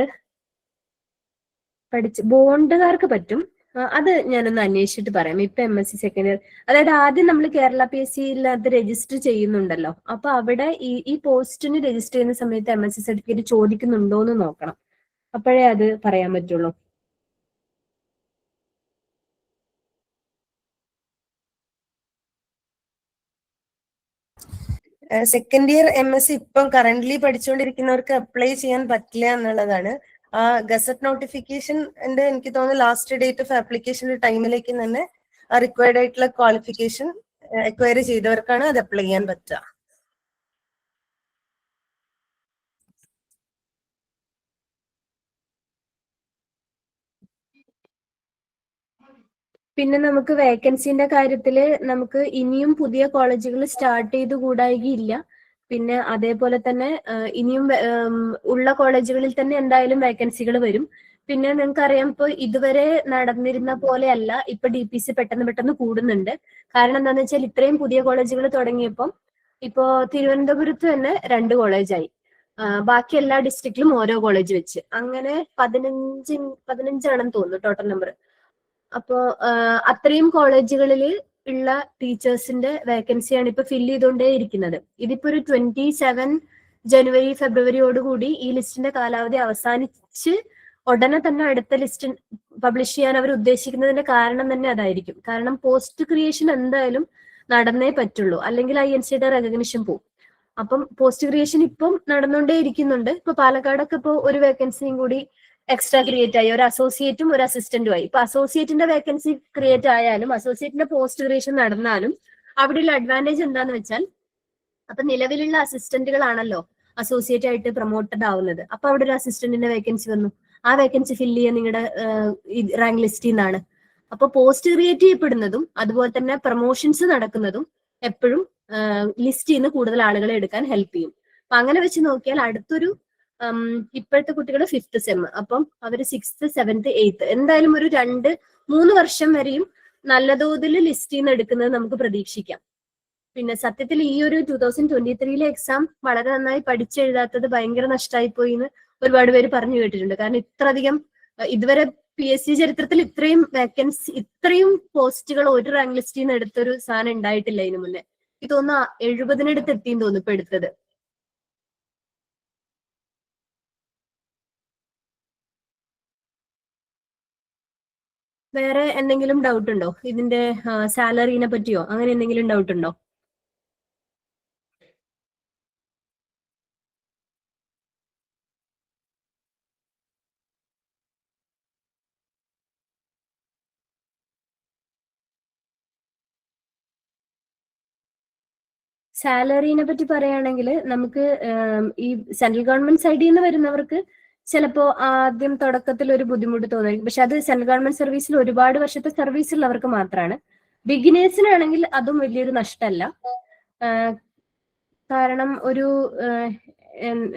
പഠിച്ച് ബോണ്ടുകാർക്ക് പറ്റും. അത് ഞാനൊന്ന് അന്വേഷിച്ചിട്ട് പറയാം. ഇപ്പൊ MSc സെക്കൻഡ് ഇയർ, അതായത് ആദ്യം നമ്മൾ കേരള PSCയിൽ അത് രജിസ്റ്റർ ചെയ്യുന്നുണ്ടല്ലോ. അപ്പൊ അവിടെ ഈ പോസ്റ്റിന് രജിസ്റ്റർ ചെയ്യുന്ന സമയത്ത് MSc സർട്ടിഫിക്കറ്റ് ചോദിക്കുന്നുണ്ടോ എന്ന് നോക്കണം. അപ്പോഴേ അത് പറയാൻ പറ്റുള്ളൂ. സെക്കൻഡ് ഇയർ MSc ഇപ്പം കറന്റ്ലി പഠിച്ചുകൊണ്ടിരിക്കുന്നവർക്ക് അപ്ലൈ ചെയ്യാൻ പറ്റില്ല എന്നുള്ളതാണ്. ആ ഗസറ്റ് നോട്ടിഫിക്കേഷൻ എനിക്ക് തോന്നുന്നു ലാസ്റ്റ് ഡേറ്റ് ഓഫ് ആപ്ലിക്കേഷന്റെ ടൈമിലേക്ക് തന്നെ ആ റിക്വയർഡ് ആയിട്ടുള്ള ക്വാളിഫിക്കേഷൻ അക്വയർ ചെയ്തവർക്കാണ് അത് അപ്ലൈ ചെയ്യാൻ പറ്റുക. പിന്നെ നമുക്ക് വേക്കൻസിന്റെ കാര്യത്തില് നമുക്ക് ഇനിയും പുതിയ കോളേജുകൾ സ്റ്റാർട്ട് ചെയ്ത് കൂടായികയില്ല. പിന്നെ അതേപോലെ തന്നെ ഇനിയും ഉള്ള കോളേജുകളിൽ തന്നെ എന്തായാലും വേക്കൻസികൾ വരും. പിന്നെ നിങ്ങൾക്കറിയാം, ഇപ്പൊ ഇതുവരെ നടന്നിരുന്ന പോലെയല്ല ഇപ്പൊ DPC പെട്ടെന്ന് കൂടുന്നുണ്ട്. കാരണം എന്താണെന്ന് വെച്ചാൽ ഇത്രയും പുതിയ കോളേജുകൾ തുടങ്ങിയപ്പോൾ ഇപ്പോ തിരുവനന്തപുരത്ത് തന്നെ 2 കോളേജായി. ബാക്കി എല്ലാ ഡിസ്ട്രിക്റ്റിലും ഓരോ കോളേജ് വെച്ച് അങ്ങനെ 15ആണെന്ന് തോന്നുന്നു ടോട്ടൽ നമ്പർ. അപ്പോ അത്രയും കോളേജുകളിൽ ഉള്ള ടീച്ചേഴ്സിന്റെ വേക്കൻസിയാണ് ഇപ്പൊ ഫില്ല് ചെയ്തുകൊണ്ടേ ഇരിക്കുന്നത്. ഇതിപ്പോ ഒരു 27 ജനുവരി ഫെബ്രുവരിയോടുകൂടി ഈ ലിസ്റ്റിന്റെ കാലാവധി അവസാനിച്ച് ഉടനെ തന്നെ അടുത്ത ലിസ്റ്റ് പബ്ലിഷ് ചെയ്യാൻ അവർ ഉദ്ദേശിക്കുന്നതിന്റെ കാരണം തന്നെ അതായിരിക്കും. കാരണം പോസ്റ്റ് ക്രിയേഷൻ എന്തായാലും നടന്നേ പറ്റുള്ളൂ, അല്ലെങ്കിൽ INC-യുടെ റെക്കഗ്നിഷൻ പോകും. അപ്പം പോസ്റ്റ് ക്രിയേഷൻ ഇപ്പം നടന്നുകൊണ്ടേ ഇരിക്കുന്നുണ്ട്. ഇപ്പൊ പാലക്കാടൊക്കെ ഇപ്പോൾ ഒരു വേക്കൻസിയും കൂടി എക്സ്ട്രാ ക്രിയേറ്റ് ആയി, ഒരു അസോസിയേറ്റും ഒരു അസിസ്റ്റന്റും ആയി. ഇപ്പൊ അസോസിയേറ്റിന്റെ വേക്കൻസി ക്രിയേറ്റ് ആയാലും അസോസിയേറ്റിന്റെ പോസ്റ്റ് ക്രിയേഷൻ നടന്നാലും അവിടെയുള്ള അഡ്വാൻറ്റേജ് എന്താന്ന് വെച്ചാൽ, അപ്പൊ നിലവിലുള്ള അസിസ്റ്റന്റുകളാണല്ലോ അസോസിയേറ്റ് ആയിട്ട് പ്രൊമോട്ടഡ് ആവുന്നത്. അപ്പൊ അവിടെ ഒരു അസിസ്റ്റന്റിന്റെ വേക്കൻസി വന്നു, ആ വേക്കൻസി ഫില്ല് ചെയ്യാൻ നിങ്ങളുടെ റാങ്ക് ലിസ്റ്റിൽ നിന്നാണ്. അപ്പൊ പോസ്റ്റ് ക്രിയേറ്റ് ചെയ്യപ്പെടുന്നതും അതുപോലെ തന്നെ പ്രൊമോഷൻസ് നടക്കുന്നതും എപ്പോഴും ലിസ്റ്റിൽ നിന്ന് കൂടുതൽ ആളുകളെ എടുക്കാൻ ഹെൽപ്പ് ചെയ്യും. അപ്പൊ അങ്ങനെ വെച്ച് നോക്കിയാൽ അടുത്തൊരു ഇപ്പോഴത്തെ കുട്ടികൾ 5th സെം, അപ്പം അവര് 6th 7th 8th എന്തായാലും ഒരു 2-3 വർഷം വരെയും നല്ല തോതിൽ ലിസ്റ്റിൽ നിന്ന് എടുക്കുന്നത് നമുക്ക് പ്രതീക്ഷിക്കാം. പിന്നെ സത്യത്തിൽ ഈ ഒരു 2023 എക്സാം വളരെ നന്നായി പഠിച്ചെഴുതാത്തത് ഭയങ്കര നഷ്ടമായി പോയി എന്ന് ഒരുപാട് പേര് പറഞ്ഞു കേട്ടിട്ടുണ്ട്. കാരണം ഇത്രയധികം ഇതുവരെ PSC ചരിത്രത്തിൽ ഇത്രയും വേക്കൻസി, ഇത്രയും പോസ്റ്റുകൾ ഒരു റാങ്ക് ലിസ്റ്റിൽ നിന്ന് എടുത്തൊരു സാധനം ഉണ്ടായിട്ടില്ല ഇതിനു മുന്നേ. എനിക്ക് തോന്നുന്നു 70-നടുത്ത് എത്തിയെന്ന് തോന്നുന്നു ഇപ്പൊ എടുത്തത്. വേറെ എന്തെങ്കിലും ഡൗട്ട് ഉണ്ടോ ഇതിന്റെ സാലറിനെ പറ്റിയോ? അങ്ങനെ എന്തെങ്കിലും ഡൗട്ട് ഉണ്ടോ? സാലറിനെ പറ്റി പറയുകയാണെങ്കിൽ നമുക്ക് ഈ സെൻട്രൽ ഗവൺമെന്റ് സൈഡിൽ നിന്ന് വരുന്നവർക്ക് ചിലപ്പോ ആദ്യം തുടക്കത്തിൽ ഒരു ബുദ്ധിമുട്ട് തോന്നിയിരിക്കും. പക്ഷെ അത് സെൻട്രൽ ഗവൺമെന്റ് സർവീസിൽ ഒരുപാട് വർഷത്തെ സർവീസ് ഉള്ളവർക്ക് മാത്രമാണ്. ബിഗിനേഴ്സിനാണെങ്കിൽ അതും വലിയൊരു നഷ്ടമല്ല. കാരണം ഒരു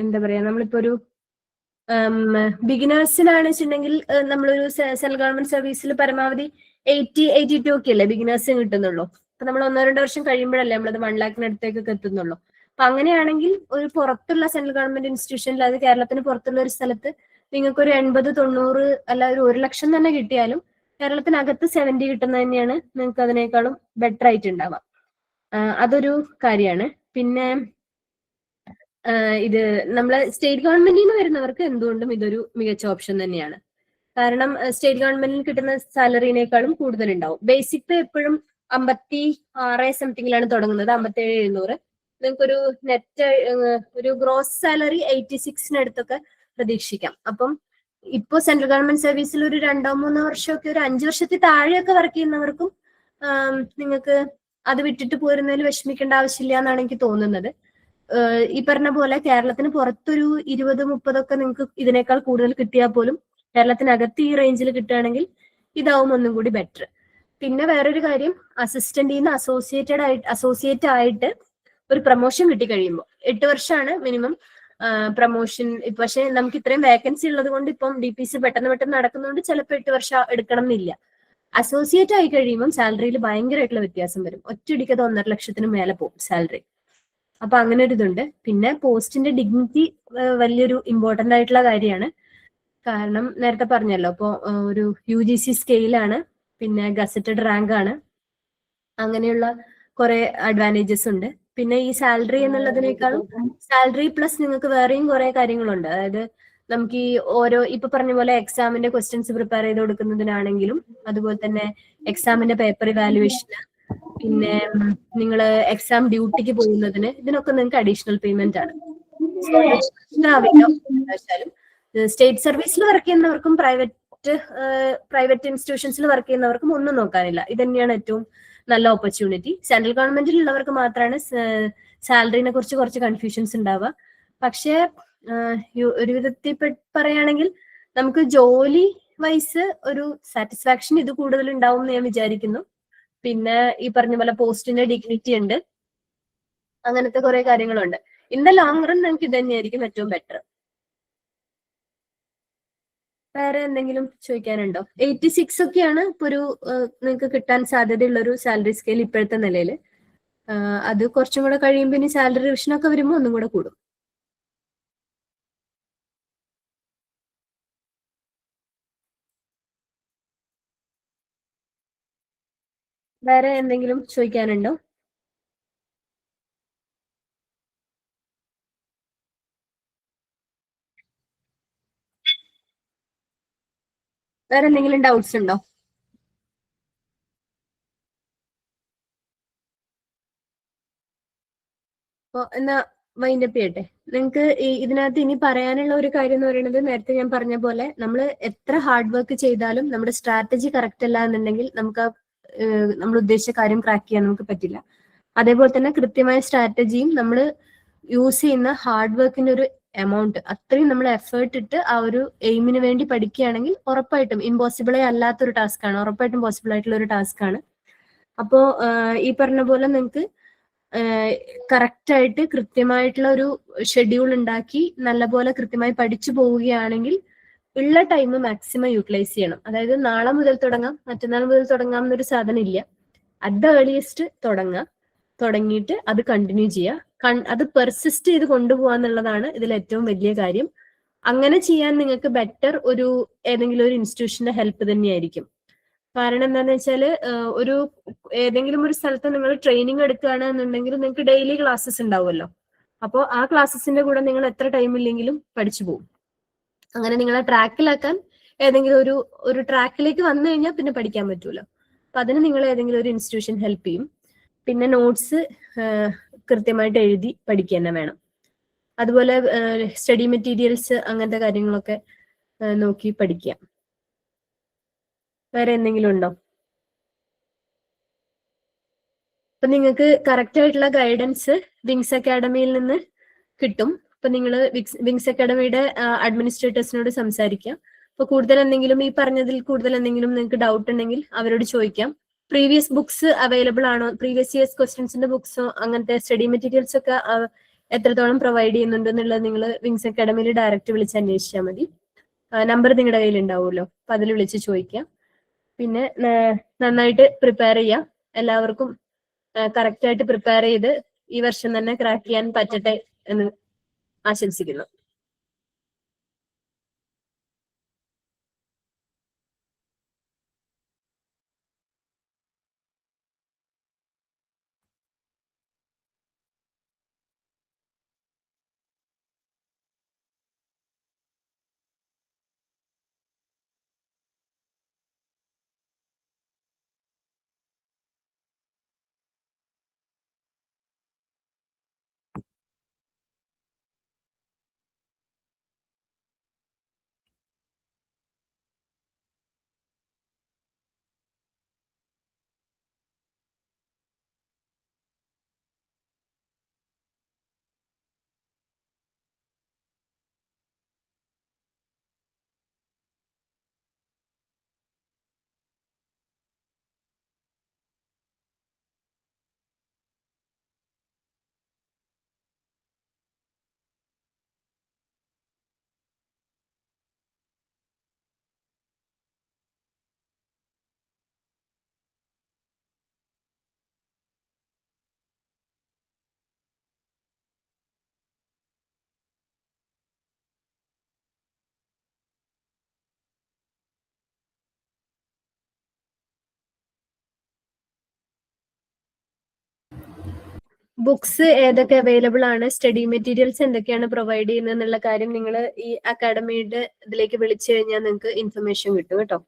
എന്താ പറയാ, നമ്മളിപ്പോ ഒരു ബിഗിനേഴ്സിനാണ് വെച്ചിട്ടുണ്ടെങ്കിൽ നമ്മളൊരു സെൻട്രൽ ഗവൺമെന്റ് സർവീസിൽ പരമാവധി 80-82 ഒക്കെ അല്ലേ ബിഗിനേഴ്സിന് കിട്ടുന്നുള്ളൂ. അപ്പൊ നമ്മൾ 1-2 വർഷം കഴിയുമ്പോഴല്ലേ നമ്മളത് 1 ലാഖിനടുത്തേക്കൊക്കെ എത്തുന്നുള്ളൂ. അപ്പൊ അങ്ങനെയാണെങ്കിൽ ഒരു പുറത്തുള്ള സെൻട്രൽ ഗവൺമെന്റ് ഇൻസ്റ്റിറ്റ്യൂഷനിൽ, അതായത് കേരളത്തിന് പുറത്തുള്ള ഒരു സ്ഥലത്ത് നിങ്ങൾക്ക് ഒരു 80-90 അല്ല ഒരു 1 ലക്ഷം തന്നെ കിട്ടിയാലും കേരളത്തിനകത്ത് 70 കിട്ടുന്നത് തന്നെയാണ് നിങ്ങൾക്ക് അതിനേക്കാളും ബെറ്റർ ആയിട്ട് ഉണ്ടാവാം. അതൊരു കാര്യമാണ്. പിന്നെ ഇത് നമ്മളെ സ്റ്റേറ്റ് ഗവൺമെന്റിൽ നിന്ന് വരുന്നവർക്ക് എന്തുകൊണ്ടും ഇതൊരു മികച്ച ഓപ്ഷൻ തന്നെയാണ്. കാരണം സ്റ്റേറ്റ് ഗവൺമെന്റിൽ കിട്ടുന്ന സാലറിനേക്കാളും കൂടുതൽ ഉണ്ടാവും. ബേസിക് പേ എപ്പോഴും 56 സംതിങ്ങിലാണ് തുടങ്ങുന്നത്, 57,700. നിങ്ങൾക്കൊരു നെറ്റ് ഒരു ഗ്രോസ് സാലറി 86-നടുത്തൊക്കെ പ്രതീക്ഷിക്കാം. അപ്പം ഇപ്പോ സെൻട്രൽ ഗവൺമെന്റ് സർവീസിൽ ഒരു 2-3 വർഷമൊക്കെ, ഒരു 5 വർഷത്തിൽ താഴെയൊക്കെ വർക്ക് ചെയ്യുന്നവർക്കും നിങ്ങൾക്ക് അത് വിട്ടിട്ട് പോരുന്നതിൽ വിഷമിക്കേണ്ട ആവശ്യമില്ല എന്നാണ് എനിക്ക് തോന്നുന്നത്. ഈ പറഞ്ഞ പോലെ കേരളത്തിന് പുറത്തൊരു 20-30 നിങ്ങൾക്ക് ഇതിനേക്കാൾ കൂടുതൽ കിട്ടിയാൽ പോലും കേരളത്തിനകത്ത് ഈ റേഞ്ചിൽ കിട്ടുകയാണെങ്കിൽ ഇതാവും ഒന്നും കൂടി ബെറ്റർ. പിന്നെ വേറൊരു കാര്യം, അസിസ്റ്റന്റിൽ നിന്ന് അസോസിയേറ്റ് ആയിട്ട് ഒരു പ്രൊമോഷൻ കിട്ടി കഴിയുമ്പോൾ 8 വർഷമാണ് മിനിമം പ്രൊമോഷൻ. പക്ഷെ നമുക്ക് ഇത്രയും വേക്കൻസി ഉള്ളത് കൊണ്ട് ഇപ്പം DPC പെട്ടെന്ന് നടക്കുന്നതുകൊണ്ട് ചിലപ്പോൾ 8 വർഷം എടുക്കണം എന്നില്ല. അസോസിയേറ്റ് ആയി കഴിയുമ്പോൾ സാലറിയിൽ ഭയങ്കരമായിട്ടുള്ള വ്യത്യാസം വരും. ഒറ്റയടിക്ക് അത് 1.5 ലക്ഷത്തിന് മേലെ പോകും സാലറി. അപ്പൊ അങ്ങനെ ഒരു ഇതുണ്ട്. പിന്നെ പോസ്റ്റിന്റെ ഡിഗ്നിറ്റി വലിയൊരു ഇമ്പോർട്ടന്റ് ആയിട്ടുള്ള കാര്യമാണ്. കാരണം നേരത്തെ പറഞ്ഞല്ലോ, ഇപ്പോ ഒരു UGC സ്കെയിലാണ്, പിന്നെ ഗസറ്റഡ് റാങ്ക് ആണ്, അങ്ങനെയുള്ള കുറെ അഡ്വാൻറ്റേജസ് ഉണ്ട്. പിന്നെ ഈ സാലറി എന്നുള്ളതിനേക്കാളും സാലറി പ്ലസ് നിങ്ങൾക്ക് വേറെയും കുറെ കാര്യങ്ങളുണ്ട്. അതായത് നമുക്ക് ഈ ഓരോ ഇപ്പൊ പറഞ്ഞ പോലെ എക്സാമിന്റെ ക്വസ്റ്റ്യൻസ് പ്രിപ്പയർ ചെയ്ത് കൊടുക്കുന്നതിനാണെങ്കിലും, അതുപോലെ തന്നെ എക്സാമിന്റെ പേപ്പർ ഇവാലുവേഷന്, പിന്നെ നിങ്ങൾ എക്സാം ഡ്യൂട്ടിക്ക് പോകുന്നതിന്, ഇതിനൊക്കെ നിങ്ങൾക്ക് അഡീഷണൽ പേയ്മെന്റ് ആണ്. സ്റ്റേറ്റ് സർവീസിൽ വർക്ക് ചെയ്യുന്നവർക്കും പ്രൈവറ്റ് ഇൻസ്റ്റിറ്റ്യൂഷൻസിൽ വർക്ക് ചെയ്യുന്നവർക്കും ഒന്നും നോക്കാനില്ല. ഇത് തന്നെയാണ് ഏറ്റവും നല്ല ഓപ്പർച്യൂണിറ്റി. സെൻട്രൽ ഗവൺമെന്റിലുള്ളവർക്ക് മാത്രമാണ് സാലറിനെ കുറിച്ച് കുറച്ച് കൺഫ്യൂഷൻസ് ഉണ്ടാവുക. പക്ഷേ ഒരു വിധത്തിൽ പറയുകയാണെങ്കിൽ നമുക്ക് ജോലി വൈസ് ഒരു സാറ്റിസ്ഫാക്ഷൻ ഇത് കൂടുതൽ ഉണ്ടാവും എന്ന് ഞാൻ വിചാരിക്കുന്നു. പിന്നെ ഈ പറഞ്ഞ പോലെ പോസ്റ്റിന്റെ ഡിഗ്നിറ്റി ഉണ്ട്, അങ്ങനത്തെ കുറെ കാര്യങ്ങളുണ്ട്. ഇൻ ദ ലോങ് റൺ നിങ്ങൾക്ക് ഇത് തന്നെയായിരിക്കും ഏറ്റവും ബെറ്റർ. വേറെ എന്തെങ്കിലും ചോദിക്കാനുണ്ടോ? 86 ഒക്കെയാണ് ഇപ്പൊ ഒരു നിങ്ങൾക്ക് കിട്ടാൻ സാധ്യതയുള്ള ഒരു സാലറി സ്കെയിൽ ഇപ്പോഴത്തെ നിലയിൽ. അത് കുറച്ചും കൂടെ കഴിയുമ്പോൾ ഇനി സാലറി റിവിഷൻ ഒക്കെ വരുമ്പോൾ ഒന്നും കൂടെ കൂടും. വേറെ എന്തെങ്കിലും ചോദിക്കാനുണ്ടോ? വേറെ എന്തെങ്കിലും ഡൗട്ട്സ് ഉണ്ടോ? അപ്പൊ എന്നാ വൈൻഡപ്പ് ചെയ്യട്ടെ. നിങ്ങൾക്ക് ഇതിനകത്ത് ഇനി പറയാനുള്ള ഒരു കാര്യം എന്ന് പറയുന്നത്, നേരത്തെ ഞാൻ പറഞ്ഞ പോലെ നമ്മൾ എത്ര ഹാർഡ് വർക്ക് ചെയ്താലും നമ്മുടെ സ്ട്രാറ്റജി കറക്റ്റ് അല്ല എന്നുണ്ടെങ്കിൽ നമുക്ക് നമ്മൾ ഉദ്ദേശിച്ച കാര്യം ക്രാക്ക് ചെയ്യാൻ നമുക്ക് പറ്റില്ല. അതേപോലെ തന്നെ കൃത്യമായ സ്ട്രാറ്റജിയും നമ്മൾ യൂസ് ചെയ്യുന്ന ഹാർഡ് വർക്കിന്റെ ഒരു എമൗണ്ട്, അത്രയും നമ്മൾ എഫേർട്ട് ഇട്ട് ആ ഒരു എയിമിന് വേണ്ടി പഠിക്കുകയാണെങ്കിൽ ഉറപ്പായിട്ടും ഇമ്പോസിബിളേ അല്ലാത്തൊരു ടാസ്ക് ആണ്, ഉറപ്പായിട്ടും പോസിബിൾ ആയിട്ടുള്ള ഒരു ടാസ്ക് ആണ്. അപ്പോ ഈ പറഞ്ഞ പോലെ നിങ്ങൾക്ക് കറക്റ്റ് ആയിട്ട് കൃത്യമായിട്ടുള്ള ഒരു ഷെഡ്യൂൾ ഉണ്ടാക്കി നല്ലപോലെ കൃത്യമായി പഠിച്ചു പോവുകയാണെങ്കിൽ ഉള്ള ടൈം മാക്സിമം യൂട്ടിലൈസ് ചെയ്യണം. അതായത് നാളെ മുതൽ തുടങ്ങാം, മറ്റന്നാൾ മുതൽ തുടങ്ങാം എന്നൊരു സാധനം ഇല്ല. അറ്റ് ദ ഏർലിയസ്റ്റ് തുടങ്ങിയിട്ട് അത് കണ്ടിന്യൂ ചെയ്യുക. അത് പെർസിസ്റ്റ് ചെയ്ത് കൊണ്ടുപോകാന്നുള്ളതാണ് ഇതിൽ ഏറ്റവും വലിയ കാര്യം. അങ്ങനെ ചെയ്യാൻ നിങ്ങൾക്ക് ബെറ്റർ ഏതെങ്കിലും ഒരു ഇൻസ്റ്റിറ്റ്യൂഷന്റെ ഹെൽപ്പ് തന്നെയായിരിക്കും. കാരണം എന്താന്ന് വെച്ചാല് ഒരു ഏതെങ്കിലും ഒരു സ്ഥലത്ത് നിങ്ങൾ ട്രെയിനിങ് എടുക്കുകയാണ് എന്നുണ്ടെങ്കിൽ നിങ്ങൾക്ക് ഡെയിലി ക്ലാസ്സസ് ഉണ്ടാവുമല്ലോ. അപ്പോൾ ആ ക്ലാസ്സസിന്റെ കൂടെ നിങ്ങൾ എത്ര ടൈം ഇല്ലെങ്കിലും പഠിച്ചു പോകും. അങ്ങനെ നിങ്ങളെ ട്രാക്കിലാക്കാൻ ഏതെങ്കിലും ഒരു ട്രാക്കിലേക്ക് വന്നു കഴിഞ്ഞാൽ പിന്നെ പഠിക്കാൻ പറ്റൂലോ. അപ്പൊ അതിന് നിങ്ങൾ ഏതെങ്കിലും ഒരു ഇൻസ്റ്റിറ്റ്യൂഷൻ ഹെൽപ്പ് ചെയ്യും. പിന്നെ നോട്ട്സ് കൃത്യമായിട്ട് എഴുതി പഠിക്കുക തന്നെ വേണം. അതുപോലെ സ്റ്റഡി മെറ്റീരിയൽസ് അങ്ങനത്തെ കാര്യങ്ങളൊക്കെ നോക്കി പഠിക്കുക. വേറെ എന്തെങ്കിലും ഉണ്ടോ? അപ്പൊ നിങ്ങൾക്ക് കറക്റ്റ് ആയിട്ടുള്ള ഗൈഡൻസ് വിങ്സ് അക്കാഡമിയിൽ നിന്ന് കിട്ടും. അപ്പൊ നിങ്ങൾ വിങ്സ് അക്കാഡമിയുടെ അഡ്മിനിസ്ട്രേറ്റേഴ്സിനോട് സംസാരിക്കാം. അപ്പൊ കൂടുതൽ എന്തെങ്കിലും ഈ പറഞ്ഞതിൽ കൂടുതൽ എന്തെങ്കിലും നിങ്ങൾക്ക് ഡൗട്ട് ഉണ്ടെങ്കിൽ അവരോട് ചോദിക്കാം. പ്രീവിയസ് ബുക്സ് അവൈലബിൾ ആണോ, പ്രീവിയസ് ഇയേഴ്സ് ക്വസ്റ്റ്യൻസിന്റെ ബുക്സോ അങ്ങനത്തെ സ്റ്റഡി മെറ്റീരിയൽസ് ഒക്കെ എത്രത്തോളം പ്രൊവൈഡ് ചെയ്യുന്നുണ്ട് എന്നുള്ളത് നിങ്ങൾ വിങ്സ് അക്കാഡമിയിൽ ഡയറക്റ്റ് വിളിച്ച് അന്വേഷിച്ചാൽ മതി. നമ്പർ നിങ്ങളുടെ കയ്യിൽ ഉണ്ടാവുമല്ലോ, അപ്പൊ അതിൽ വിളിച്ച് ചോദിക്കാം. പിന്നെ നന്നായിട്ട് പ്രിപ്പയർ ചെയ്യാം. എല്ലാവർക്കും കറക്റ്റ് ആയിട്ട് പ്രിപ്പയർ ചെയ്ത് ഈ വർഷം തന്നെ ക്രാക്ക് ചെയ്യാൻ പറ്റട്ടെ എന്ന് ആശംസിക്കുന്നു. ബുക്സ് ഏതൊക്കെ അവൈലബിൾ ആണ്, സ്റ്റഡി മെറ്റീരിയൽസ് എന്തൊക്കെയാണ് പ്രൊവൈഡ് ചെയ്യുന്നത് എന്നുള്ള കാര്യം നിങ്ങൾ ഈ അക്കാഡമിയുടെ ഇതിലേക്ക് വിളിച്ചു കഴിഞ്ഞാൽ നിങ്ങൾക്ക് ഇൻഫർമേഷൻ കിട്ടും കേട്ടോ.